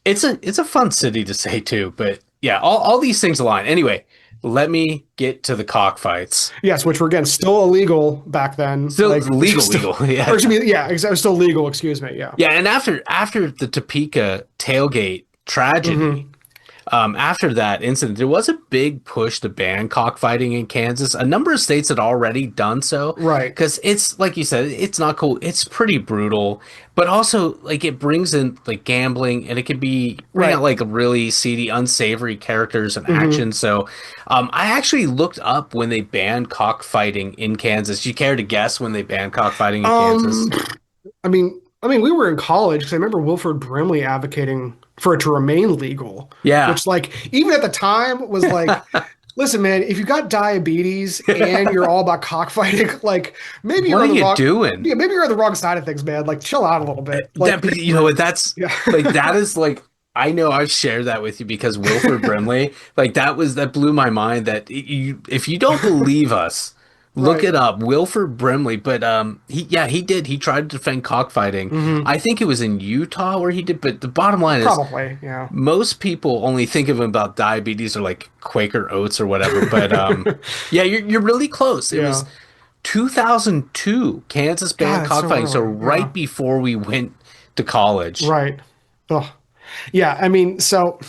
It's a fun city to say too, but yeah, all these things align. Anyway, let me get to the cockfights. Yes, which were again still illegal back then. Still Like, which was legal, still, legal. or Yeah. excuse me, yeah, it was still legal. Excuse me. Yeah. Yeah, and after the Topeka tailgate tragedy, Hmm. after that incident, there was a big push to ban cockfighting in Kansas. A number of states had already done so Right. because it's like you said, it's not cool. It's pretty brutal, but also like it brings in like gambling and it can bring out Right. like really seedy, unsavory characters and Hmm. action. So, I actually looked up when they banned cockfighting in Kansas. You care to guess when they banned cockfighting in Um, Kansas? I mean, we were in college because I remember Wilford Brimley advocating for it to remain legal, Yeah. which, like, even at the time was like, listen, man, if you got diabetes and you're all about cockfighting, like, maybe What you're are on the you wrong, doing? yeah, maybe you're on the wrong side of things, man. Like, chill out a little bit. Like, That you know what that's yeah, like that is like I know I've shared that with you because Wilford Brimley, like that blew my mind that you if you don't believe us, look right. it up. Wilford Brimley, but he did. He tried to defend cockfighting. Hmm. I think it was in Utah where he did, but the bottom line is Probably, yeah. most people only think of him about diabetes or like Quaker oats or whatever, but yeah, you're really close. It was Yeah. 2002, Kansas banned God, it's so cockfighting, so early. Yeah. right before we went to college. Right. Ugh. Yeah, I mean, so,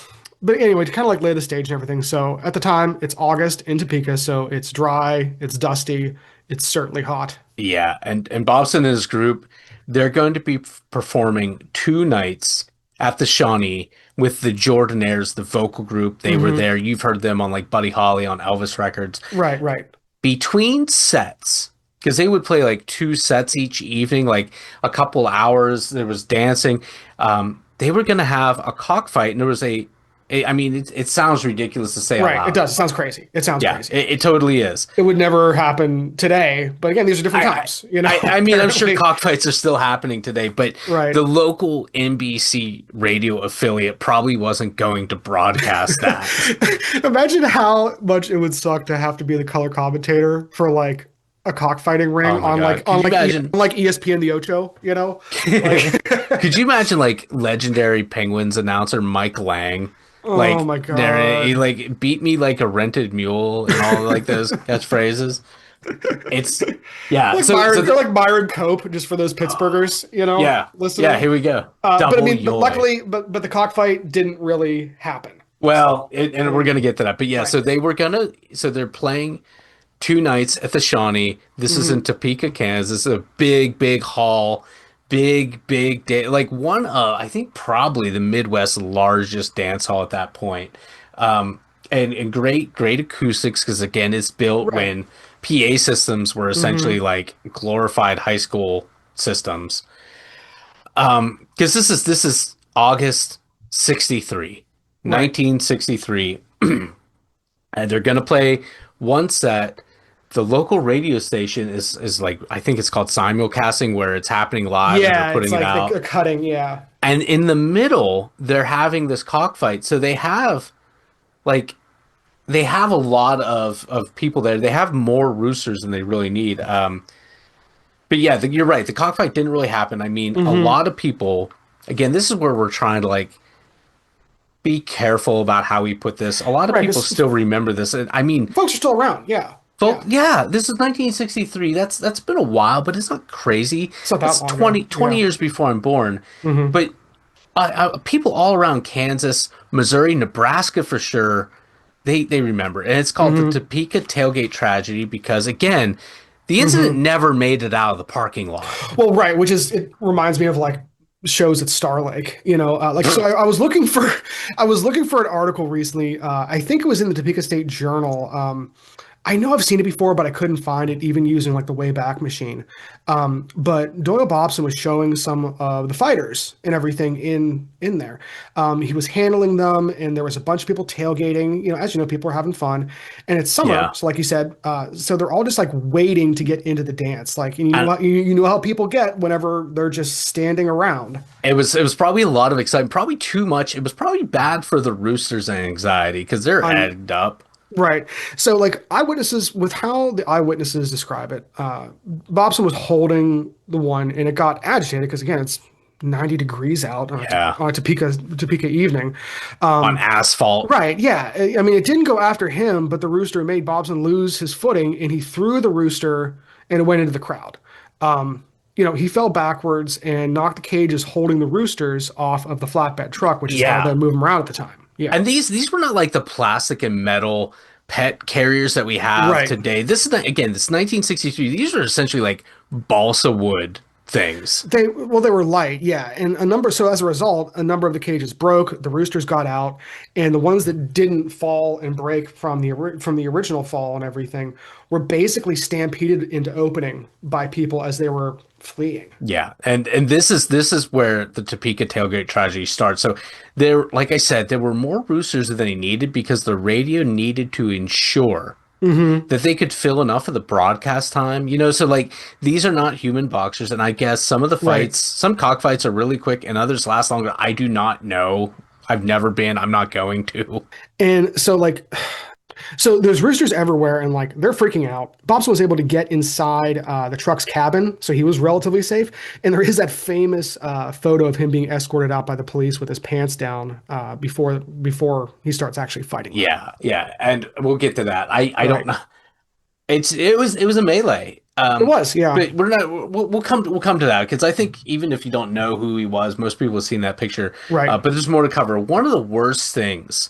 but anyway, to kind of like lay the stage and everything. So at the time, it's August in Topeka, so it's dry, it's dusty, it's certainly hot. Yeah, and Bobson and his group, they're going to be performing 2 nights at the Shawnee with the Jordanaires, the vocal group. They were Hmm. there. You've heard them on like Buddy Holly on Elvis records. Right, right. Between sets, because they would play like 2 sets each evening, like a couple hours. There was dancing. They were going to have a cockfight, and there was I mean, it sounds ridiculous to say out Right. It loud. does. It sounds crazy. It sounds Yeah, crazy. it totally is. It would never happen today, but again, these are different I, I, times, you know, I mean, I'm sure apparently. cockfights are still happening today, but Right. the local NBC radio affiliate probably wasn't going to broadcast that. Imagine how much it would suck to have to be the color commentator for like a cockfighting ring Oh my God. Could you on imagine? like ESPN the Ocho, you know? Like Could you imagine like legendary Penguins announcer Mike Lang? oh Like my there he God. like beat me like a rented mule and all like those catchphrases. It's yeah, so They're like Byron Cope just for those Pittsburghers, you know, yeah. Yeah, listening. here we go. But I Double mean, but yoy. luckily, but the cockfight didn't really happen. So, Well, I and we're mean, gonna get to that, but yeah. right. So they're playing 2 nights at the Shawnee. This is in Hmm. Topeka, Kansas. This is a big, big hall. big day, like one I think probably the Midwest's largest dance hall at that point. Um, and great acoustics because again, it's built Right. when PA systems were essentially Hmm. like glorified high school systems. Because this is August 63, Right. 1963, and they're gonna play one set. The local radio station is like I think it's called simulcasting where it's happening live and they're Yeah, it's putting it like the out. cutting. Yeah. And in the middle, they're having this cockfight. So like they have a lot of people there. They have more roosters than they really need. But yeah, you're right. The cockfight didn't really happen. I mean, a Hmm. lot of people. Again, this is where we're trying to like be careful about how we put this. A lot of Right. people Because still remember this. And I mean, folks are still around. Yeah. folk, Yeah. yeah, this is 1963. That's been a while, but it's not crazy. It's not that That's long ago. twenty Yeah. years before I'm born. Hmm. But people all around Kansas, Missouri, Nebraska for sure, they remember. And it's called the Hmm. Topeka tailgate tragedy because again, the incident Hmm. never made it out of the parking lot. Well, right, which is it reminds me of like shows at Star Lake, like so I was looking for I was looking for an article recently. I think it was in the Topeka State Journal. I know I've seen it before, but I couldn't find it even using like the Wayback Machine. But Doyle Bobson was showing some of the fighters and everything in there. He was handling them, and there was a bunch of people tailgating. As you know, people are having fun, and it's summer, Yeah. so like you said, so they're all just like waiting to get into the dance. Like, and And you know how people get whenever they're just standing around. it was probably a lot of excitement, probably too much. It was probably bad for the Roosters and anxiety because they're I'm egged up. Right. So, like eyewitnesses, with how the eyewitnesses describe it, Bobson was holding the one, and it got agitated because again, it's 90 degrees out Yeah. on a Topeka evening. On Um, asphalt. right. Yeah. I mean, it didn't go after him, but the rooster made Bobson lose his footing, and he threw the rooster, and it went into the crowd. Um, he fell backwards and knocked the cages holding the roosters off of the flatbed truck, which is how Yeah. they're moving around at the time. Yeah. And these were not like the plastic and metal pet carriers that we have Right. today. This is not, again, this 1963. These are essentially like balsa wood things. They were light, yeah, and so as a result, a number of the cages broke. The roosters got out, and the ones that didn't fall and break from the original fall and everything were basically stampeded into opening by people as they were fleeing. Yeah, and this is where the Topeka tailgate tragedy starts. So there, like I said, there were more roosters than they needed because the radio needed to ensure Hmm. that they could fill enough of the broadcast time. So like these are not human boxers, and I guess some of the Right, fights, some cockfights are really quick, and others last longer. I do not know. I've never been. I'm not going to. and so like So there's roosters everywhere, and like they're freaking out. Bobson was able to get inside the truck's cabin, so he was relatively safe. And there is that famous photo of him being escorted out by the police with his pants down before he starts actually fighting them. Yeah, yeah, and we'll get to that. I don't Right. know. It was a melee. It was, yeah. But we're not. We'll come to that because I think even if you don't know who he was, most people have seen that picture. Right. But there's more to cover. One of the worst things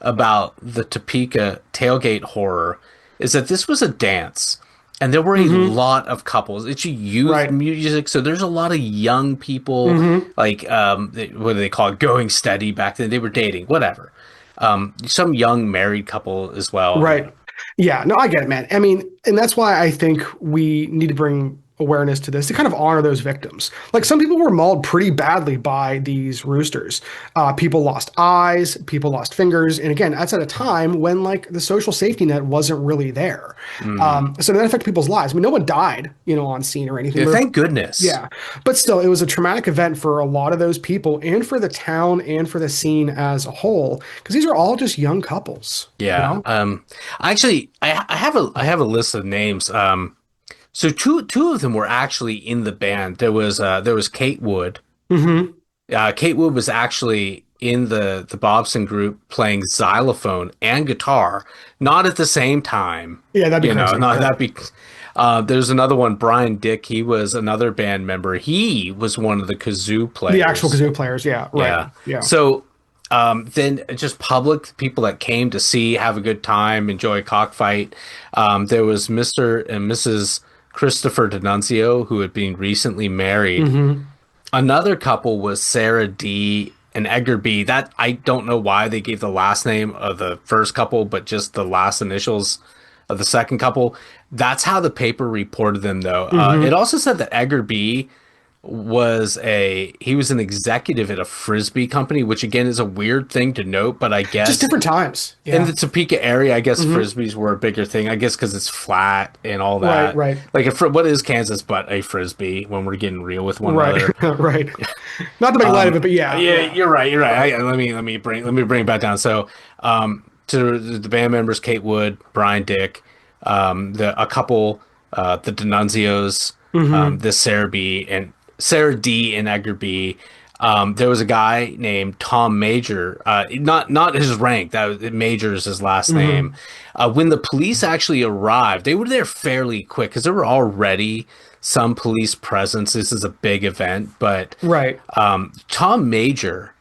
about the Topeka tailgate horror is that this was a dance, and there were a Hmm. lot of couples. It's a youth Right. music, so there's a lot of young people. Hmm. Like what do they call it? Going steady back then. They were dating, whatever. Some young married couple as well. Right. Yeah, no, I get it, man. I mean, and that's why I think we need to bring awareness to this to kind of honor those victims. Like some people were mauled pretty badly by these roosters. People lost eyes, people lost fingers, and again, that's at a time when like the social safety net wasn't really there. Mhm. So that affected people's lives. I mean, no one died, on scene or anything. Yeah, But thank goodness. yeah, but still, it was a traumatic event for a lot of those people, and for the town, and for the scene as a whole, because these are all just young couples. You Yeah. know? Actually, I have a list of names. So two of them were actually in the band. There was Kate Wood. Hmm. Kate Wood was actually in the Bobson group playing xylophone and guitar, not at the same time. Yeah, that'd be crazy. Not Yeah. that be. There's another one, Brian Dick. He was another band member. He was one of the kazoo The actual players. kazoo players, yeah, right. Yeah. Yeah. So then just public people that came to see, have a good time, enjoy a cockfight. There was Mr. and Mrs. Christopher D'Annunzio, who had been recently married. Hmm. Another couple was Sarah D and Edgar B. That I don't know why they gave the last name of the first couple, but just the last initials of the second couple. That's how the paper reported them, though. It Hmm. also said that Edgar B he was an executive at a frisbee company, which again is a weird thing to note, but I Just guess different times. in Yeah. the Topeka area, I guess Hmm. frisbees were a bigger thing. I guess because it's flat and all Right, that. right, Like, what is Kansas but a frisbee when we're getting real with one right, another? right. Not to make light of it, but yeah, Yeah, yeah. you're right. You're right. Let me bring it back down. So, to the band members, Kate Wood, Brian Dick, a couple, the Denunzios, Hmm. this Sarah D and Edgar B. There was a guy named Tom Major, not his rank. Major is his last name. Hmm. When the police actually arrived, they were there fairly quick because there were already some police presence. This is a big event, but Right. Tom Major,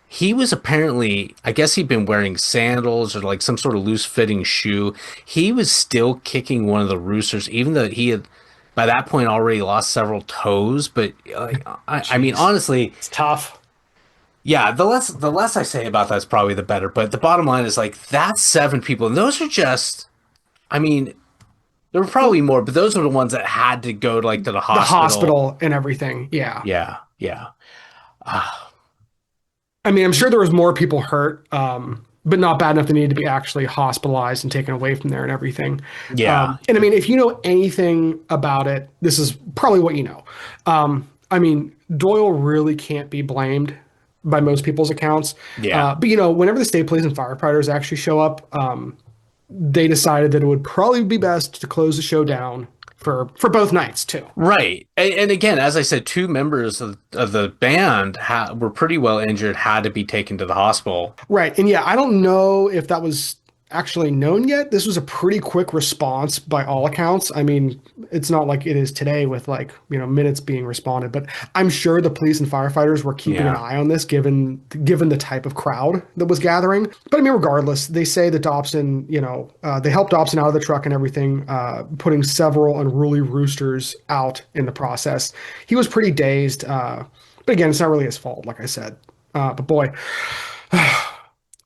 he was apparently, I guess he'd been wearing sandals or like some sort of loose fitting shoe. He was still kicking one of the roosters, even though he had by that point already lost several toes. But like, I mean, Jeez. honestly, It's tough. yeah, the less I say about that's probably the better. But the bottom line is like that's seven people, and those are just, I mean, there were Well, probably more, but those are the ones that had to go to the the hospital. hospital and everything. Yeah. Yeah, yeah. Ah, I mean, I'm sure there was more people hurt, but not bad enough they needed to be actually hospitalized and taken away from there and everything. yeah, And I mean, if you know anything about it, this is probably what you know. I mean, Doyle really can't be blamed by most people's accounts. yeah. But whenever the state police and firefighters actually show up, they decided that it would probably be best to close the show down for both nights too. Right. And again, as I said, two members of the band were pretty well injured, had to be taken to the hospital. Right. And yeah, I don't know if that was actually known yet. This was a pretty quick response by all accounts. I mean, it's not like it is today with like, minutes being responded, but I'm sure the police and firefighters were keeping an Yeah. eye on this given the type of crowd that was gathering. But I mean, regardless, they say that Dobson, they helped Dobson out of the truck and everything, putting several unruly roosters out in the process. He was pretty dazed. But again, it's not really his fault, like I said. But boy,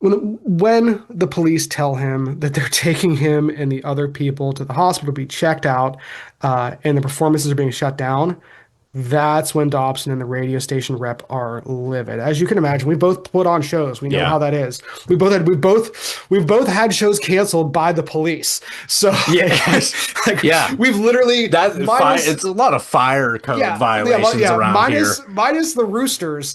when the police tell him that they're taking him and the other people to the hospital to be checked out, and the performances are being shut down, that's when Dobson and the radio station rep are livid. As you can imagine, we both put on shows. We know how Yeah. that is. We've both had shows canceled by the police. So Yeah. like Yeah. we've literally minus It's a lot of fire code violations yeah. around here. Minus the roosters.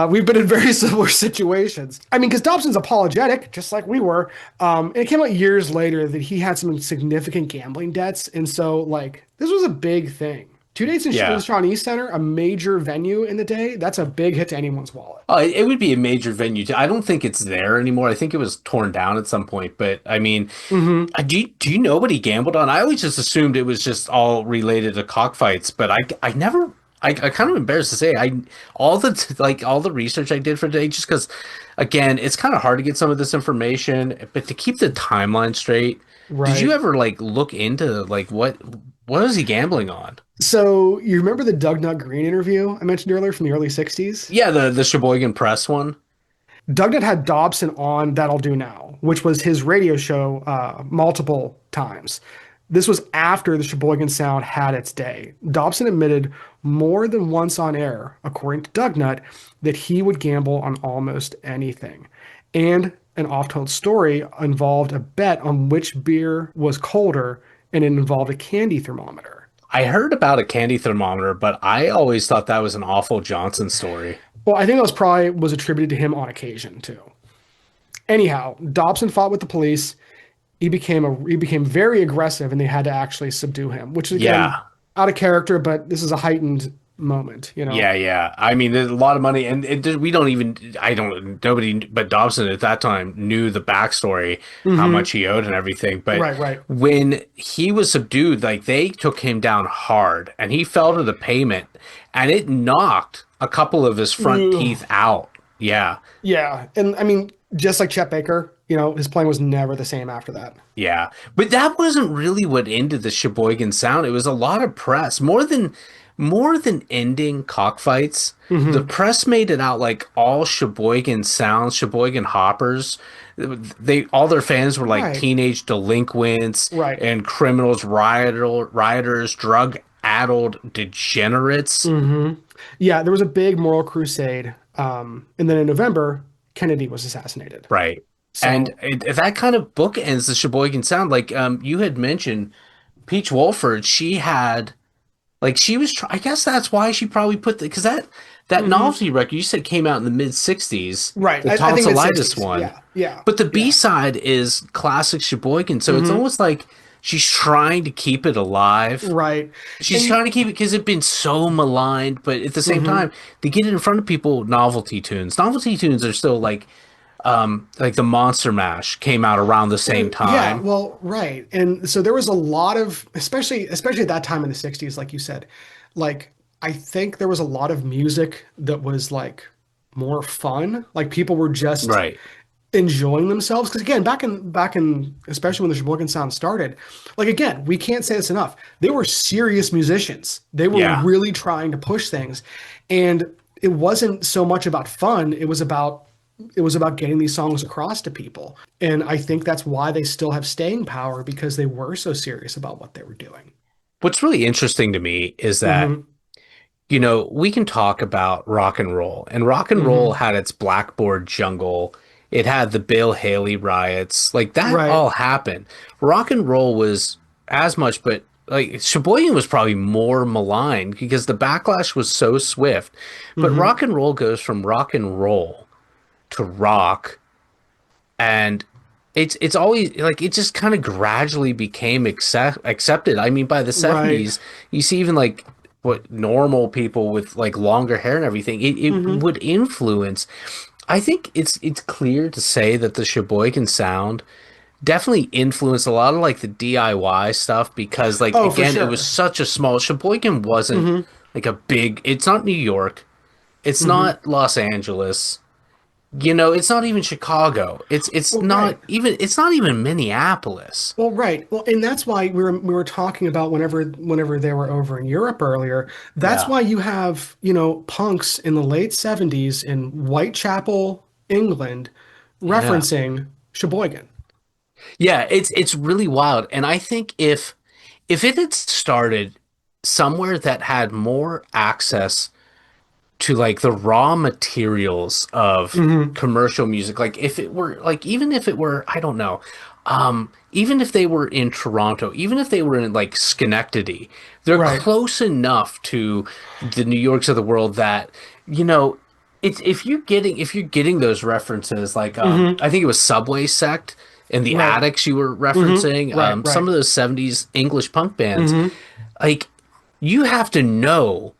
We've been in very similar situations. I mean, because Dobson's apologetic, just like we were. And it came out years later that he had some significant gambling debts, and so like this was a big thing. Two dates in the Yeah. Shawnee Center, a major venue in the day. That's a big hit to anyone's wallet. Oh, it would be a major venue too. I don't think it's there anymore. I think it was torn down at some point. But I mean, Hmm. do you know what he gambled on? I always just assumed it was just all related to cockfights, but I never. I kind of embarrassed to say all the research I did for today, just because, again, it's kind of hard to get some of this information, but to keep the timeline straight, did you Right. ever like look into like what is he gambling on? So you remember the Doug Nut Green interview I mentioned earlier from the early 60s? Yeah, the Sheboygan Press one. Doug Nut had Dobson on That'll Do Now, which was his radio show multiple times. This was after the Sheboygan Sound had its day. Dobson admitted more than once on air, according to Doug Nut, that he would gamble on almost anything. And an oft-told story involved a bet on which beer was colder, and it involved a candy thermometer. I heard about a candy thermometer, but I always thought that was an awful Johnson story. Well, I think that was attributed to him on occasion too. Anyhow, Dobson fought with the police. He became very aggressive, and they had to actually subdue him, which is again Yeah. out of character, but this is a heightened moment. Yeah, yeah. I mean, there's a lot of money, and we don't even. Nobody but Dobson at that time knew the backstory, how Hmm. much he owed and everything. But Right, right. when he was subdued, like they took him down hard, and he fell to the pavement, and it knocked a couple of his front Ooh. teeth out. Yeah, Yeah, and I mean, just like Chet Baker, his playing was never the same after that. yeah. But that wasn't really what ended the Sheboygan Sound. It was a lot of press, more than ending cockfights, the Hmm. press made it out like all Sheboygan sounds, Sheboygan hoppers, they all their fans were like Right. teenage delinquents Right. and criminals, rioters, drug-addled degenerates. Hmm. Yeah, there was a big moral crusade. And then in November, Kennedy was assassinated. Right. And So, that kind of bookends the Sheboygan sound. Like you had mentioned, Peach Wolford, she had like she was. I guess that's why she probably put the because that hmm. novelty record you said came out in the mid '60s, Right. the I think mid tonsillitis 60s. one, Yeah. Yeah. but the B Yeah. side is classic Sheboygan. So it's Hmm. almost like she's trying to keep it alive. Right. She's And trying to keep it because it's been so maligned, but at the same mhm. time, to get it in front of people, novelty tunes. Novelty tunes are still like the Monster Mash came out around the same Yeah, time. well, right. And so there was a lot of, especially at that time in the 60s, like you said, like I think there was a lot of music that was like more fun. Like people were just Right. enjoying themselves. Because again, back in especially when the Sheboygan Sound started, like again, we can't say this enough. They were serious musicians. They were Yeah. really trying to push things. And it wasn't so much about fun, it was about getting these songs across to people. And I think that's why they still have staying power because they were so serious about what they were doing. What's really interesting to me is that Hmm. we can talk about rock and roll Hmm. had its Blackboard Jungle. It had the Bill Haley riots. Like that Right. all happened. Rock and roll was as much, but like Sheboygan was probably more maligned because the backlash was so swift. But Hmm. rock and roll goes from rock and roll to rock, and it's always like it just kind of gradually became accepted. I mean, by the Right. 70s, you see even like what normal people with like longer hair and everything, it Hmm. would influence. I think it's clear to say that the Sheboygan sound definitely influenced a lot of like the DIY stuff because like Oh, for again, it was sure. such a small Sheboygan wasn't Hmm. like a big, it's not New York, it's Hmm. not Los Angeles, it's not even Chicago. Well, right. It's not even Minneapolis. Well, right. Well, and that's why we were talking about whenever they were over in Europe earlier. That's Yeah. why you have, punks in the late 70s in Whitechapel, England, Yeah. referencing Sheboygan. Yeah, it's really wild. And I think if it had started somewhere that had more access to like the raw materials of Hmm. commercial music, like if it were like even if it were, I don't know, even if they were in Toronto, even if they were in like Schenectady, they're Right. close enough to the New Yorks of the world that you know it's if you're getting those references like Hmm. I think it was Subway Sect and the Right. Addicts you were Hmm. referencing, Right. some Right. of those 70s English punk bands, Hmm. like you have to know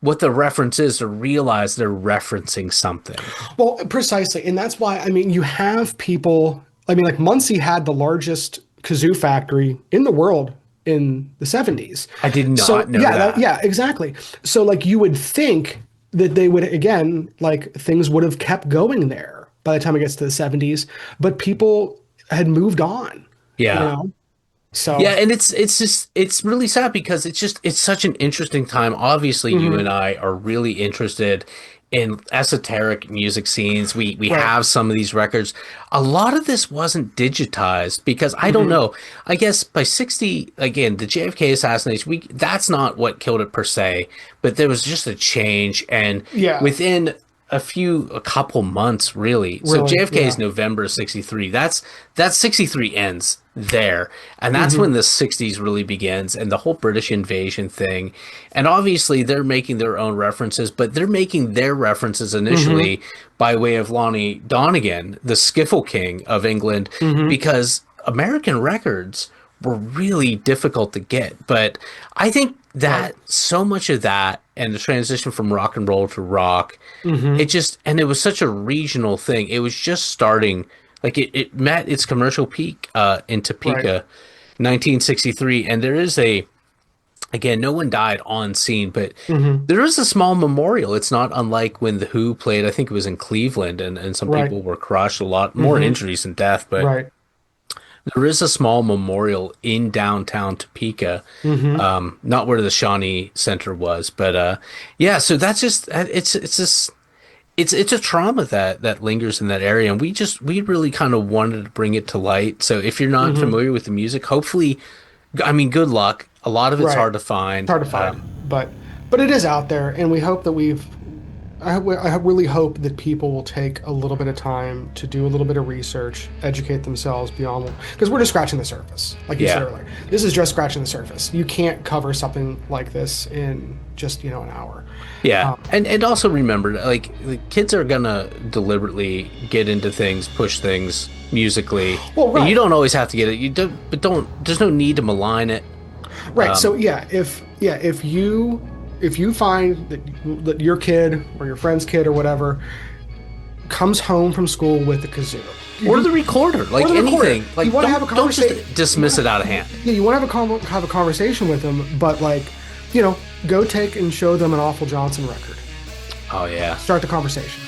what the reference is to realize they're referencing something. Well, precisely. And that's why, I mean, you have people, I mean, like Muncie had the largest kazoo factory in the world in the 70s. I did not So, know yeah, that. yeah, exactly. So, like, you would think that they would, again, like, things would have kept going there by the time it gets to the 70s, but people had moved on, you Yeah. know? Yeah, So, and it's really sad because it's such an interesting time. Obviously, you and mhm, I are really interested in esoteric music scenes. We right. have some of these records. A lot of this wasn't digitized because I don't Hmm. know. I guess by 60 again, the JFK assassination, we that's not what killed it per se, but there was just a change and Yeah, within a couple months really. So really. JFK is Yeah. November 63. That's 63 ends there. And that's when Hmm. the 60s really begins and the whole British invasion thing. And obviously they're making their own references, but they're making their references Hmm. initially by way of Lonnie Donegan, the Skiffle King of England, Hmm. because American records were really difficult to get. But I think Right. that so much of that and the transition from rock and roll to rock, it Hmm. just, and it was such a regional thing. It was just starting, like it met its commercial peak in Right. Topeka, 1963. And there is again, no one died on scene, but Hmm. there is a small memorial. It's not unlike when The Who played, I think it was in Cleveland, and some Right. people were crushed, a lot more Hmm. injuries than death, but Right. There is a small memorial in downtown Topeka, not where the Shawnee Center was, but yeah. So that's just it's just it's a trauma that lingers in that area, and we really kind of wanted to bring it to light. So if you're not familiar with the music, hopefully, I mean, good luck. A lot of it's Right. hard to find. It's hard to find, but it is out there, and we hope that I really hope that people will take a little bit of time to do a little bit of research, educate themselves beyond, because we're just scratching the surface, like you said Yeah. earlier. This is just scratching the surface. You can't cover something like this in just an hour. Yeah, and also remember, like the kids are gonna deliberately get into things, push things musically. Well, And you right. don't always have to get it. You don't, but don't. There's no need to malign it. Right. So yeah, if you find that your kid or your friend's kid or whatever comes home from school with a kazoo, Or the recorder, like the recorder. anything. Like You wanna have a don't just conversa- dismiss it out of hand. yeah, you want to have a conversation with them, but go take and show them an Awful Johnson record. Oh yeah. Start the conversation.